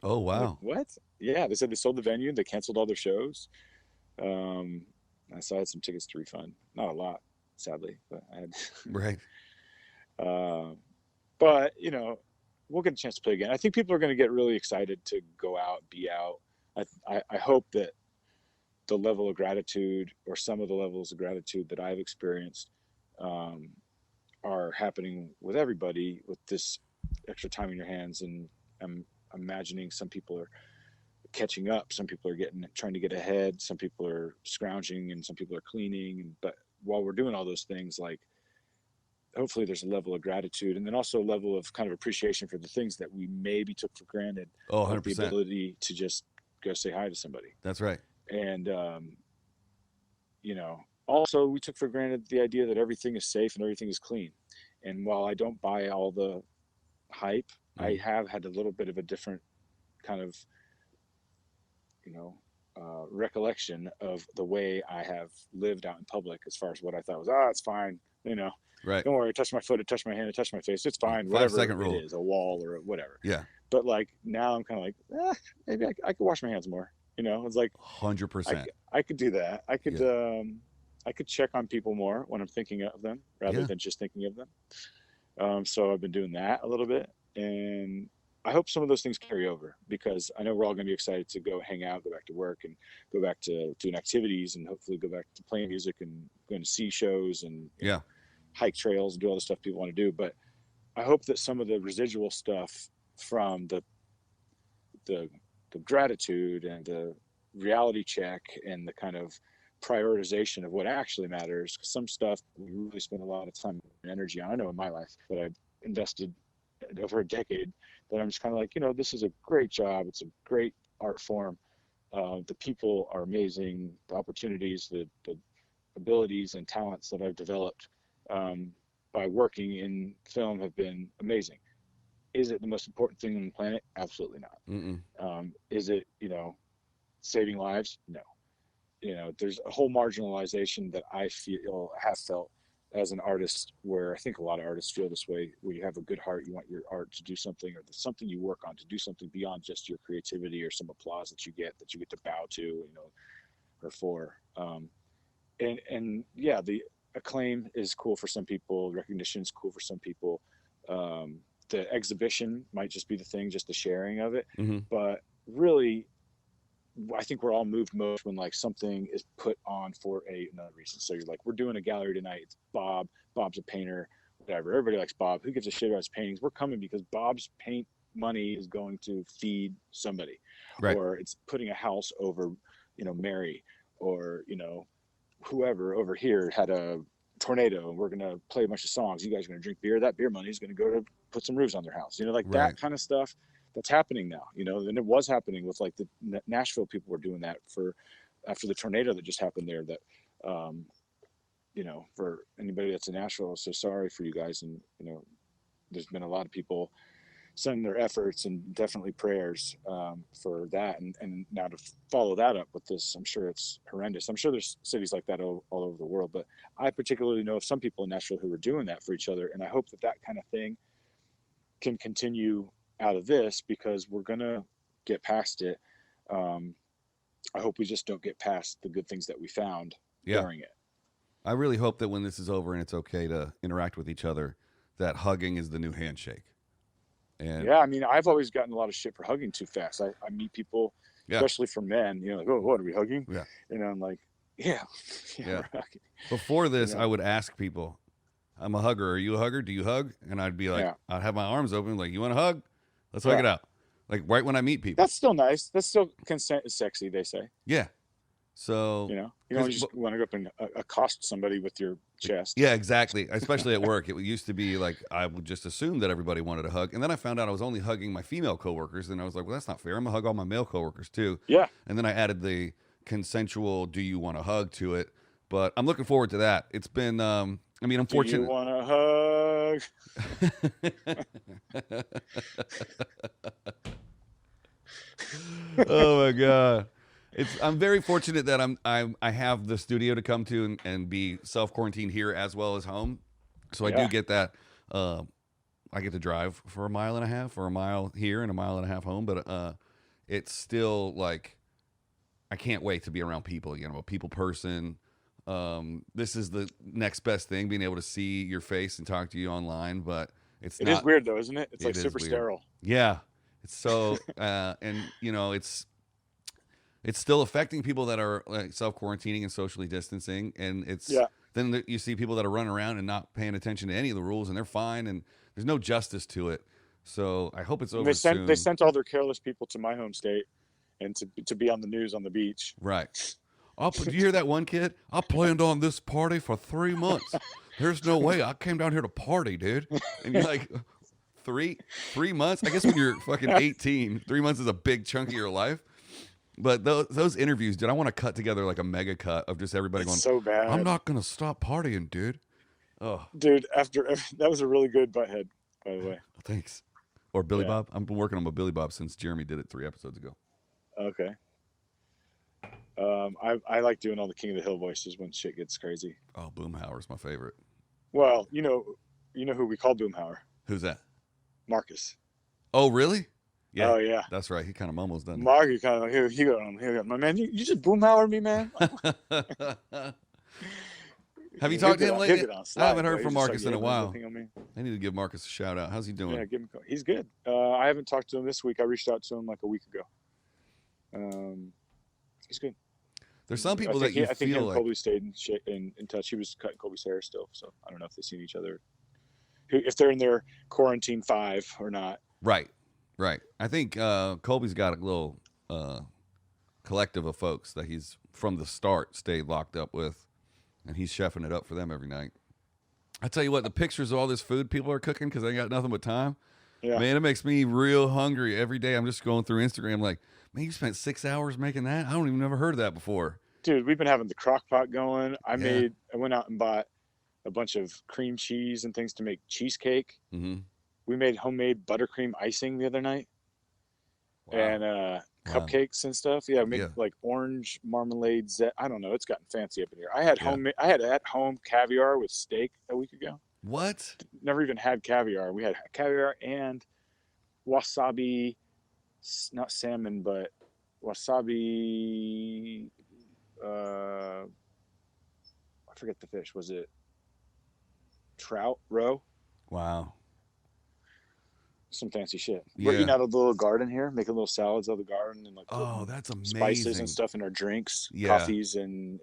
Oh,
I'm like,
wow.
what? Yeah, they said they sold the venue. They canceled all their shows. So I had some tickets to refund. Not a lot, sadly, but I had.
Right.
But, you know, we'll get a chance to play again. I think people are going to get really excited to go out, be out. I hope that the level of gratitude, or some of the levels of gratitude that I've experienced, are happening with everybody with this extra time in your hands. And I'm imagining some people are catching up, some people are trying to get ahead, some people are scrounging, and some people are cleaning. But while we're doing all those things, like, hopefully there's a level of gratitude, and then also a level of kind of appreciation for the things that we maybe took for granted,
Oh,
like the
100%.
ability to just go say hi to somebody.
That's right.
And you know, also we took for granted the idea that everything is safe and everything is clean. And while I don't buy all the hype, I
Mhm.
have had a little bit of a different kind of, recollection of the way I have lived out in public, as far as what I thought was, it's fine.
Right.
Don't worry, touch my foot, touch my hand, touch my face. It's fine.
5-second
Whatever
rule.
it is, a wall or whatever.
Yeah.
But like now I'm kind of like, maybe I could wash my hands more. It's like
100%.
I could do that. I could check on people more when I'm thinking of them rather than just thinking of them. So I've been doing that a little bit, and I hope some of those things carry over, because I know we're all going to be excited to go hang out, go back to work, and go back to doing activities, and hopefully go back to playing music and going to see shows and hike trails and do all the stuff people want to do. But I hope that some of the residual stuff from the gratitude and the reality check and the kind of prioritization of what actually matters, 'cause some stuff we really spend a lot of time and energy on. I know in my life that I've invested over a decade, that I'm just kind of like, this is a great job. It's a great art form. The people are amazing. The opportunities, the abilities and talents that I've developed by working in film have been amazing. Is it the most important thing on the planet? Absolutely not. Is it, saving lives? No. There's a whole marginalization that I have felt as an artist, where I think a lot of artists feel this way, where you have a good heart, you want your art to do something, or something you work on to do something beyond just your creativity or some applause that you get to bow to, or for. And yeah, the acclaim is cool for some people. Recognition is cool for some people. The exhibition might just be the thing, just the sharing of it. But really, I think we're all moved most when like something is put on for another reason. So you're like, we're doing a gallery tonight. It's Bob's a painter, whatever. Everybody likes Bob. Who gives a shit about his paintings? We're coming because Bob's paint money is going to feed somebody,
right.
Or it's putting a house over, Mary, or, whoever over here had a tornado and we're going to play a bunch of songs. You guys are going to drink beer. That beer money is going to go to put some roofs on their house,
right.
That kind of stuff. That's happening now, and it was happening with like the Nashville people were doing that after the tornado that just happened there. That, for anybody that's in Nashville, so sorry for you guys. And, there's been a lot of people sending their efforts and definitely prayers for that. And now to follow that up with this, I'm sure it's horrendous. I'm sure there's cities like that all over the world, but I particularly know of some people in Nashville who are doing that for each other. And I hope that kind of thing can continue out of this, because we're gonna get past it. I hope we just don't get past the good things that we found during it.
I really hope that when this is over and it's okay to interact with each other, that hugging is the new handshake. And
yeah, I mean, I've always gotten a lot of shit for hugging too fast. I meet people, especially for men, like, oh, what are we hugging?
Yeah.
And I'm like, yeah.
We're hugging. Before this, I would ask people, I'm a hugger. Are you a hugger? Do you hug? And I'd be like, I'd have my arms open, like, you want to hug? Let's hug it out. Like right when I meet people.
That's still nice. That's still, consent is sexy, they say.
Yeah. So,
you don't just want to go up and accost somebody with your chest.
Yeah, exactly. Especially at work. It used to be like, I would just assume that everybody wanted to hug. And then I found out I was only hugging my female coworkers. And I was like, well, that's not fair. I'm going to hug all my male coworkers too.
Yeah.
And then I added the consensual, do you want to hug to it? But I'm looking forward to that. It's been, unfortunate.
Do you want to hug?
Oh my God. I'm very fortunate that I have the studio to come to and be self-quarantined here as well as home. So I do get that. I get to drive for 1.5 miles or a mile here and 1.5 miles home. But it's still like, I can't wait to be around people again. I'm a people person. This is the next best thing, being able to see your face and talk to you online. But it is
weird though, isn't it? It's like super sterile.
Yeah. It's so, and it's still affecting people that are like self-quarantining and socially distancing. And then you see people that are running around and not paying attention to any of the rules, and they're fine, and there's no justice to it. So I hope it's over soon.
They sent all their careless people to my home state and to be on the news on the beach.
Right. Did you hear that one kid? I planned on this party for 3 months. There's no way. I came down here to party, dude. And you're like, 3 months? I guess when you're fucking 18, 3 months is a big chunk of your life. But those interviews, dude, I want to cut together like a mega cut of just everybody going,
so bad.
I'm not going to stop partying, dude. Oh,
dude, that was a really good butthead, by the way.
Thanks. or Billy
Yeah.
Bob. I've been working on my Billy Bob since Jeremy did it 3 episodes ago.
Okay. I like doing all the King of the Hill voices when shit gets crazy.
Oh, Boomhauer's my favorite.
Well, you know who we call Boomhauer?
Who's that?
Marcus.
Oh, really? Yeah.
Oh yeah.
That's right. He kind of mumbles, doesn't he?
Mark, you kind of here you go, my man. You just Boomhauer me, man.
Have you talked to him lately? I haven't heard
He's
from
just
Marcus
like,
in a
"Yeah, man,
while.
everything on me."
I need to give Marcus a shout out. How's he doing?
Yeah, give him. He's good. I haven't talked to him this week. I reached out to him like a week ago. He's good.
There's some people
I
that you
think him
feel
and
like.
Colby stayed in touch. He was cutting Colby's hair still, so I don't know if they've seen each other, if they're in their quarantine 5 or not.
Right. I think Colby's got a little collective of folks that he's from the start stayed locked up with, and he's chefing it up for them every night. I tell you what, the pictures of all this food people are cooking because they got nothing but time.
Yeah.
Man, it makes me real hungry every day. I'm just going through Instagram like, man, you spent 6 hours making that? I don't even never heard of that before.
Dude, we've been having the crock pot going. I went out and bought a bunch of cream cheese and things to make cheesecake.
Mm-hmm.
We made homemade buttercream icing the other night.
Wow.
And cupcakes and stuff. Yeah, we made like orange marmalade. I don't know. It's gotten fancy up in here. I had at home caviar with steak a week ago.
What?
Never even had caviar. We had caviar and wasabi, not salmon, but wasabi. I forget the fish. Was it trout roe?
Wow.
Some fancy shit.
Yeah.
We're eating out of the little garden here, making little salads out of the garden and like
that's amazing.
spices and stuff in our drinks, coffees and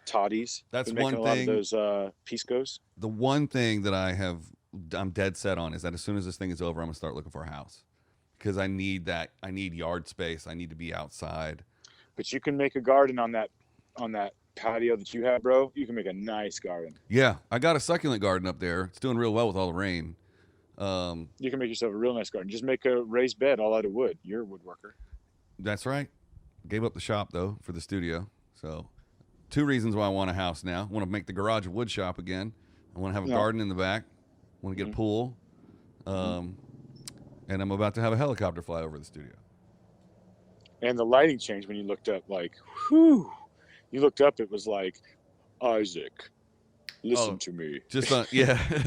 toddies.
That's
Been
one
making
thing.
A lot of those piscos.
The one thing that I'm dead set on is that as soon as this thing is over, I'm gonna start looking for a house because I need that. I need yard space. I need to be outside.
But you can make a garden on that patio that you have, bro. You can make a nice garden.
Yeah, I got a succulent garden up there. It's doing real well with all the rain.
You can make yourself a real nice garden. Just make a raised bed all out of wood. You're a woodworker.
That's right. Gave up the shop though for the studio. So 2 reasons why I want a house now. I want to make the garage a wood shop again. I want to have a garden in the back. I want to get a pool. And I'm about to have a helicopter fly over the studio.
And the lighting changed when you looked up. Like, whew. You looked up. It was like, Isaac, listen to me.
Just on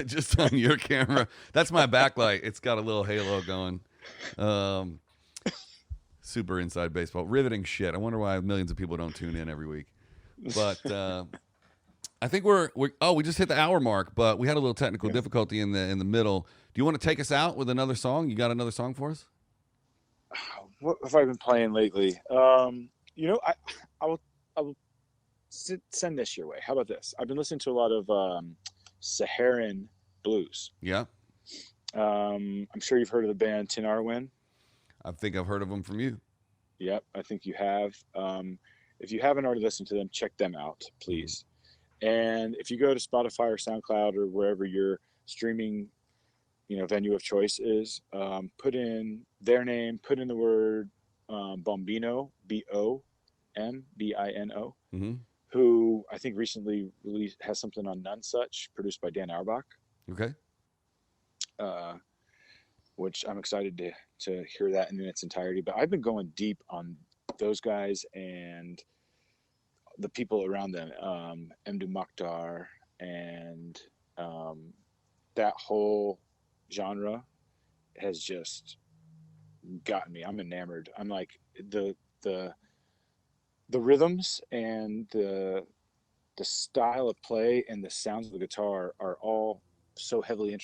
just on your camera. That's my backlight. It's got a little halo going. Super inside baseball. Riveting shit. I wonder why millions of people don't tune in every week. But I think we just hit the hour mark, but we had a little technical difficulty in the middle. Do you want to take us out with another song? You got another song for us?
What have I been playing lately? I will send this your way. How about this? I've been listening to a lot of Saharan blues.
Yeah.
I'm sure you've heard of the band Tin Arwen.
I think I've heard of them from you.
Yep, I think you have. If you haven't already listened to them, check them out, please. And if you go to Spotify or SoundCloud or wherever your streaming, venue of choice is, put in their name, put in the word Bombino, Bombino,
Mm-hmm.
who I think recently has something on None Such, produced by Dan Auerbach.
Okay.
Which I'm excited to hear that in its entirety. But I've been going deep on those guys and the people around them, Mdou Moctar, and that whole genre has just gotten me. I'm enamored. I'm like the rhythms and the style of play and the sounds of the guitar are all so heavily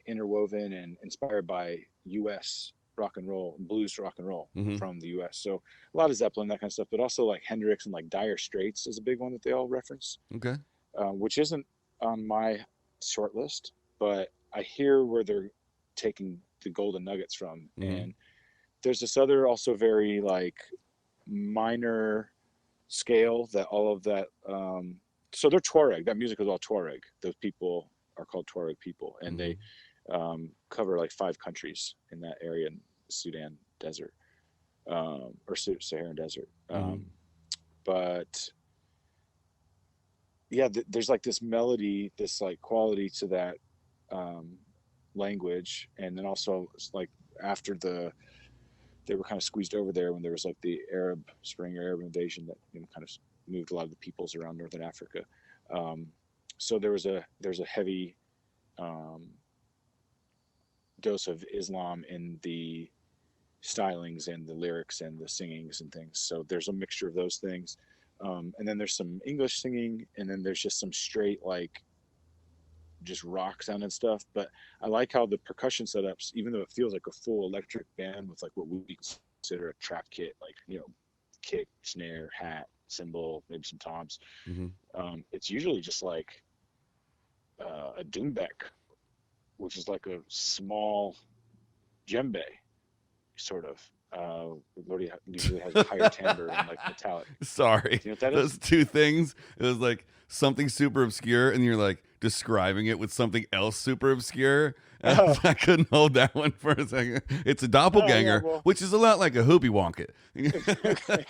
interwoven and inspired by U.S. rock and roll, blues rock and roll from the U.S. So a lot of Zeppelin, that kind of stuff, but also like Hendrix and like Dire Straits is a big one that they all reference.
Okay.
Which isn't on my short list, but I hear where they're taking the golden nuggets from. And there's this other also very like minor scale that all of that. So they're Tuareg. That music is all Tuareg. Those people are called Tuareg people, and they cover like 5 countries in that area in the Sudan desert, or Saharan desert. But yeah, there's like this melody, this like quality to that language. And then also like after they were kind of squeezed over there when there was like the Arab Spring or Arab invasion that, you know, kind of moved a lot of the peoples around Northern Africa. Um, so there's a heavy dose of Islam in the stylings and the lyrics and the singings and things. So there's a mixture of those things. And then there's some English singing, and then there's just some straight like just rock sound and stuff. But I like how the percussion setups, even though it feels like a full electric band with like what we consider a trap kit, like, you know, kick, snare, hat, cymbal, maybe some toms. It's usually just like a doumbek, which is like a small djembe, sort of. Lordy usually has a higher timbre and like metallic.
Sorry,
You know what that
those
is?
two things. It was like something super obscure, and you're like describing it with something else super obscure. And
Oh.
I couldn't hold that one for a second. It's a
Oh,
doppelganger,
yeah, well,
which is a lot like a hoopy wonka.
okay.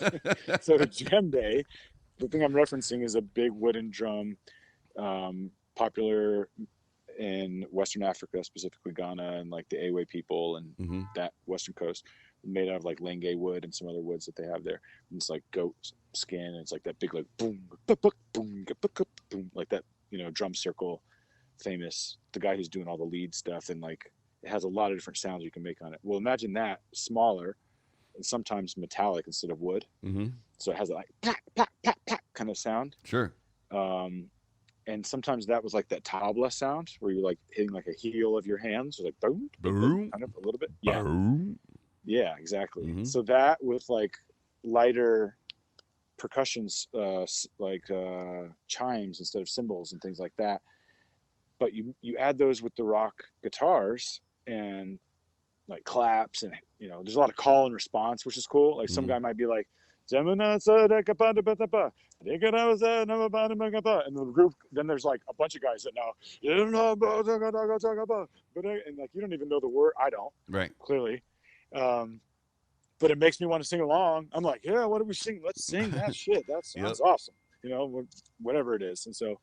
So the djembe, the thing I'm referencing is a big wooden drum, popular in Western Africa, specifically Ghana and like the Awe people and
hmm
that Western coast, made out of like lenge wood and some other woods that they have there. And it's like goat skin, and it's like that big like boom, boom, boom, like that, you know, drum circle. Famous, the guy who's doing all the lead stuff, and like it has a lot of different sounds you can make on it. Well, imagine that smaller and sometimes metallic instead of wood.
hmm
So it has a like plack, plack, plack, plack kind of sound.
Sure.
Um, and sometimes that was like that tabla sound where you're like hitting like a heel of your hands, so like boom, boom, boom,
Boom.
kind of a little bit. Yeah,
Boom.
yeah, exactly.
hmm
So that with like lighter percussions, like chimes instead of cymbals and things like that. But you add those with the rock guitars and like claps, and you know there's a lot of call and response, which is cool. Like some
hmm
guy might be like, and the group, then there's like a bunch of guys that know, and like you don't even know the word. I don't,
Right.
clearly. um but it makes me want to sing along. I'm like, yeah, what do we sing? Let's sing that shit. That
Yep.
sounds awesome, you know, whatever it is. And so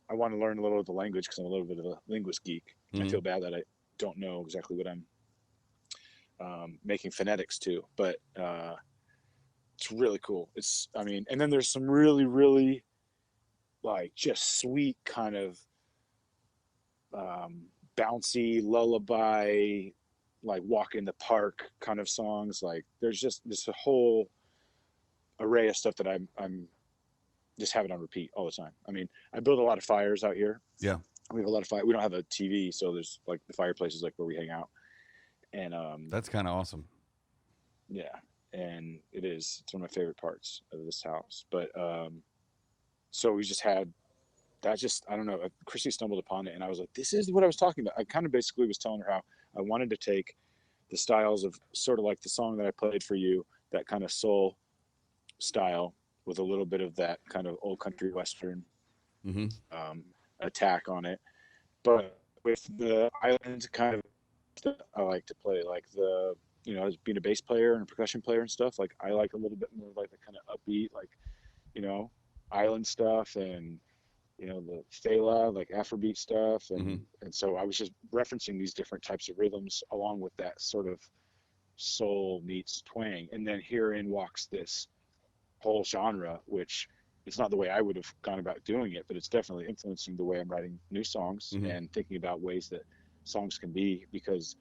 I want to learn a little of the language because I'm a little bit of a linguist geek. I
hmm
feel bad that I don't know exactly what I'm making phonetics to, but it's really cool. It's, I mean, and then there's some really, really like just sweet kind of bouncy lullaby, like walk in the park kind of songs. Like there's just this whole array of stuff that I'm just having on repeat all the time. I mean, I build a lot of fires out here.
Yeah.
We have a lot of fire. We don't have a TV, so there's like the fireplace is like where we hang out. And
That's kind of awesome.
yeah, and it's one of my favorite parts of this house. But so we just had that. Just, I don't know, Chrissy stumbled upon it, and I was like, this is what I was talking about. I kind of basically was telling her how I wanted to take the styles of sort of like the song that I played for you, that kind of soul style with a little bit of that kind of old country western
hmm
attack on it, but with the island kind of that I like to play, like the, you know, as being a bass player and a percussion player and stuff, like I like a little bit more like the kind of upbeat, like, you know, island stuff, and you know the Fela, like Afrobeat stuff,
hmm
and so I was just referencing these different types of rhythms along with that sort of soul meets twang, and then herein walks this whole genre, which it's not the way I would have gone about doing it, but it's definitely influencing the way I'm writing new songs
hmm
and thinking about ways that songs can be, because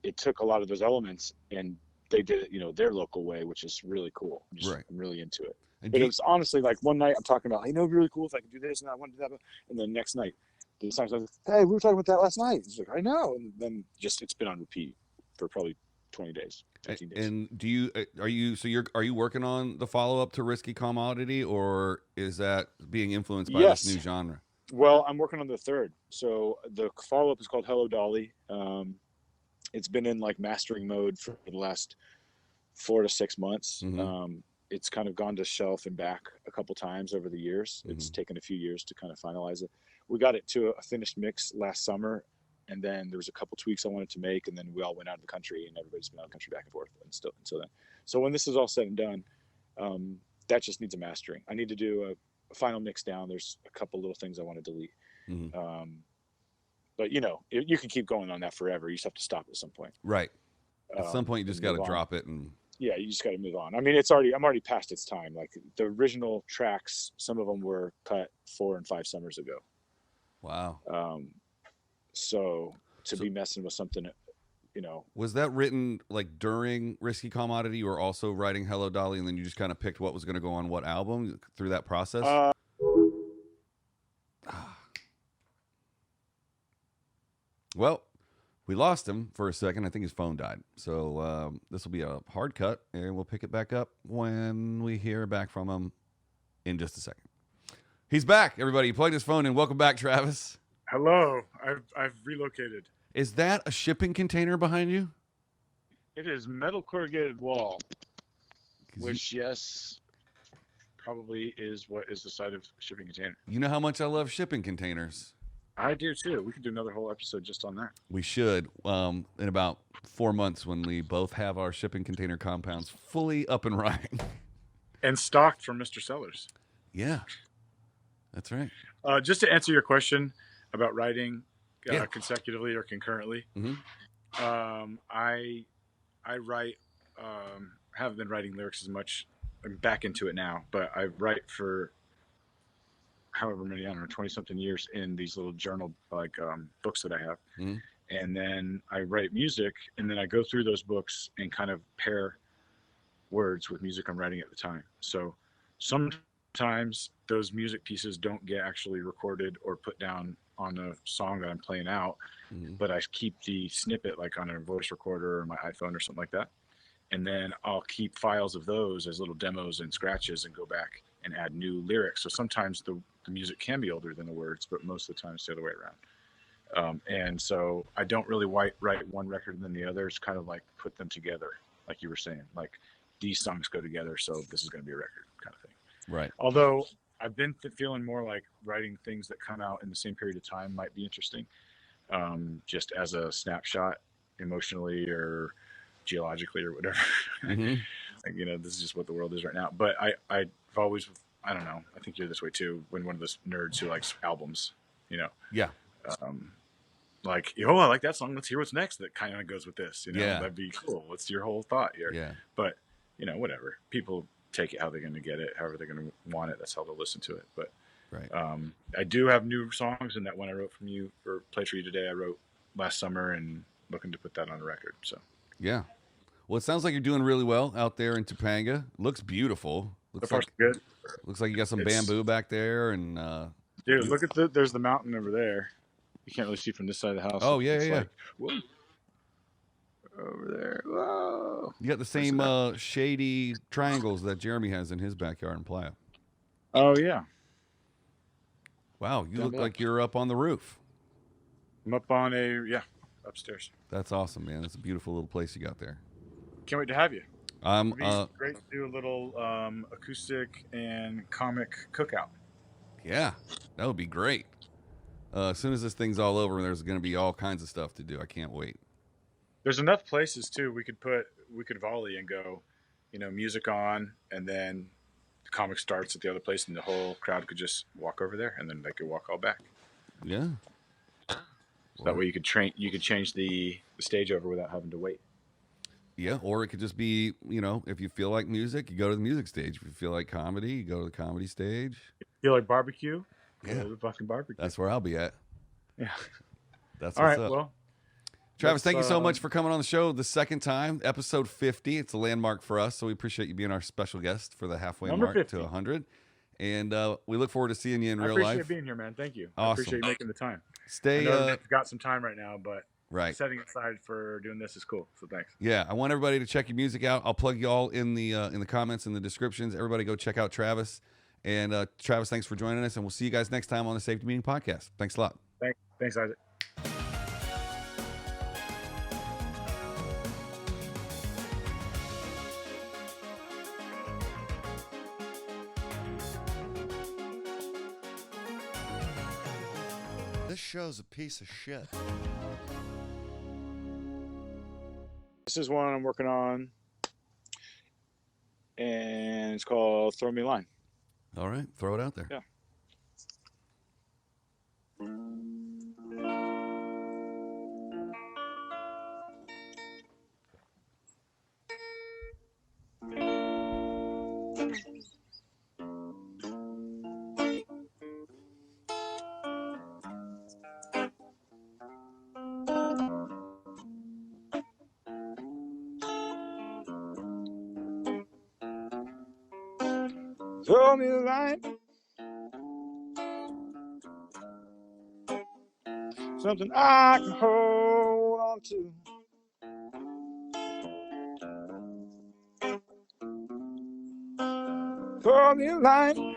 it took a lot of those elements and they did it, you know, their local way, which is really cool.
Right.
I'm really into it.
And
But
do
it
you,
was honestly like one night I'm talking about, you know, it'd be really cool if I could do this and I want to do that. And then next night, the song's like, hey, we were talking about that last night. It's like, I know. And then just, it's been on repeat for probably 20 days, 15 days.
and do you are you so you're are you working on the follow up to Risky Commodity, or is that being influenced by this new
Yes.
genre?
Well, I'm working on the third. So the follow up is called Hello Dolly. It's been in like mastering mode for the last 4 to 6 months.
hmm
It's kind of gone to shelf and back a couple times over the years. It's
hmm
taken a few years to kind of finalize it. We got it to a finished mix last summer, and then there was a couple tweaks I wanted to make, and then we all went out of the country, and everybody's been out of the country back and forth, and still until then. So when this is all said and done, that just needs a mastering. I need to do a final mix down. There's a couple little things I want to delete.
hmm
Um, but you can keep going on that forever. You just have to stop at some point.
Right. At some point, you just got to
move on.
drop it and.
Yeah, you just got to move on. I mean, I'm already past its time. Like the original tracks, some of them were cut 4 and 5 summers ago.
Wow.
So be messing with something,
Was that written like during Risky Commodity? You were also writing Hello Dolly, and then you just kind of picked what was going to go on what album through that process? Well, we lost him for a second. I think his phone died. So this will be a hard cut, and we'll pick it back up when we hear back from him in just a second. He's back, everybody. He plugged his phone in. Welcome back, Travis.
Hello. I've relocated.
Is that a shipping container behind you?
It is metal corrugated wall, which, yes, probably is what is the side of a shipping container.
You know how much I love shipping containers.
I do too. We could do another whole episode just on that.
We should. In about 4 months, when we both have our shipping container compounds fully up and running.
And stocked from Mr. Sellers.
Yeah, that's right.
Just to answer your question about writing consecutively or concurrently, I write. Haven't been writing lyrics as much. I'm back into it now, but I write for however many, I don't know, 20 something years in these little journal books that I have. And then I write music, and then I go through those books and kind of pair words with music I'm writing at the time. So sometimes those music pieces don't get actually recorded or put down on a song that I'm playing out, but I keep the snippet like on a voice recorder or my iPhone or something like that. And then I'll keep files of those as little demos and scratches and go back and add new lyrics. So sometimes the music can be older than the words, but most of the time it's the other way around. And so I don't really write one record and then the other. It's kind of like put them together, like you were saying, like these songs go together, so this is going to be a record kind of thing.
Right.
Although I've been feeling more like writing things that come out in the same period of time might be interesting, just as a snapshot emotionally or geologically or whatever. Like, this is just what the world is right now. But I've always, I don't know, I think you're this way too, when one of those nerds who likes albums,
Yeah.
Like, I like that song. Let's hear what's next. That kind of goes with this,
Yeah.
That'd be cool. What's your whole thought here?
Yeah.
But, whatever. People take it how they're going to get it, however they're going to want it. That's how they'll listen to it. But
right.
I do have new songs, and that one I wrote from you for Play For You Today, I wrote last summer and looking to put that on a record. So
yeah. Well, it sounds like you're doing really well out there in Topanga. Looks beautiful. Looks
so far,
like
good.
Looks like you got some bamboo back there, and
dude, look at there's the mountain over there. You can't really see from this side of the house.
Oh yeah,
it's
yeah.
Like, whoa. Over there, whoa!
You got the same shady triangles that Jeremy has in his backyard in Playa.
Oh yeah.
Wow, you
Down
look
below.
like you're up on the roof.
I'm up on upstairs.
That's awesome, man. That's a beautiful little place you got there.
Can't wait to have you.
I'm
It'd be great to do a little acoustic and comic cookout.
Yeah, that would be great. As soon as this thing's all over, there's going to be all kinds of stuff to do. I can't wait.
There's enough places too. We could volley and go, music on, and then the comic starts at the other place, and the whole crowd could just walk over there, and then they could walk all back.
Yeah.
So that way you could change the stage over without having to wait.
Yeah, or it could just be, if you feel like music, you go to the music stage. If you feel like comedy, you go to the comedy stage.
If you feel like barbecue?
Yeah.
Go to the fucking barbecue.
That's where I'll be at.
Yeah.
That's
all
what's
right.
up.
Well,
Travis, thank you so much for coming on the show the second time, episode 50. It's a landmark for us, so we appreciate you being our special guest for the halfway
Number
mark
50.
to 100. And we look forward to seeing you in real
I appreciate
life.
being here, man. Thank you.
Awesome.
I appreciate you making the time.
Stay.
I know I've got some time right now, but
right.
setting aside for doing this is cool. So thanks.
Yeah, I want everybody to check your music out. I'll plug you all in the comments and the descriptions. Everybody go check out Travis. And Travis, thanks for joining us, and we'll see you guys next time on the Safety Meeting Podcast. Thanks a lot.
Thanks, Isaac.
This show's a piece of shit.
This is one I'm working on, and it's called Throw Me a Line.
All right, throw it out there.
Yeah. Throw me a line. Something I can hold on to. Throw me a line.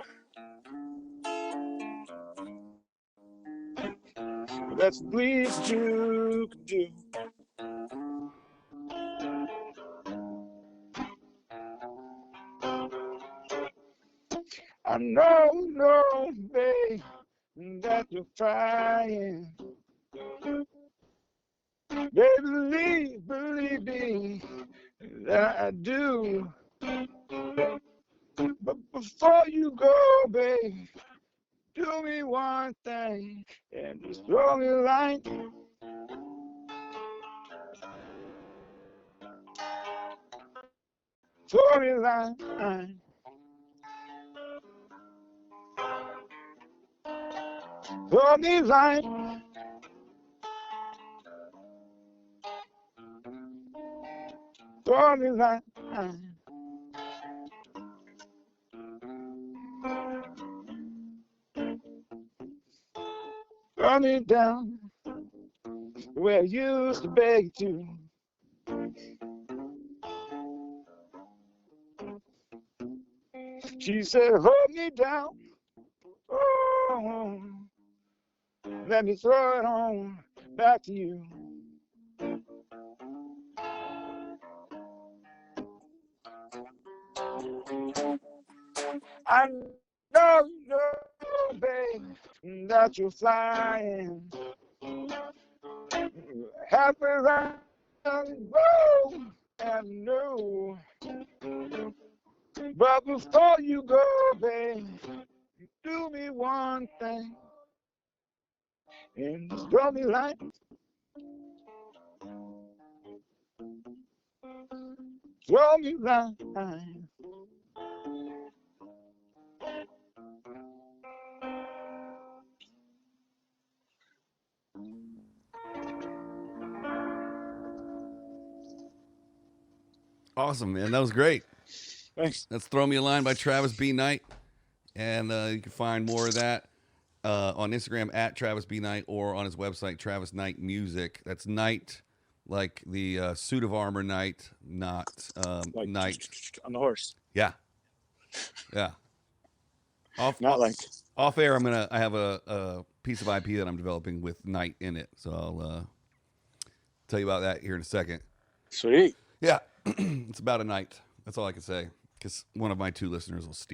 That's the least you can do. I know, babe, that you're trying. Baby, believe me, that I do. But before you go, babe, do me one thing and just throw me a line. Throw me a line. Throw me a line. Throw me a line. Throw me down where I used to beg you to. She said, hold me down. Oh, let me throw it on back to you. I know, babe, that you're flying. Half around the road and no. But before you go, babe, do me one thing and just throw me like. Throw me line.
Awesome, man. That was great.
Thanks.
That's Throw Me a Line by Travis B. Knight. And you can find more of that on Instagram at Travis B. Knight or on his website, Travis Knight Music. That's Knight, like the suit of armor Knight, not
Like
Knight.
on the horse.
Yeah. Yeah.
Not like.
Off air, I have a piece of IP that I'm developing with Knight in it. So I'll tell you about that here in a second.
Sweet.
Yeah. It's about a night. That's all I can say. Because one of my two listeners will steal it.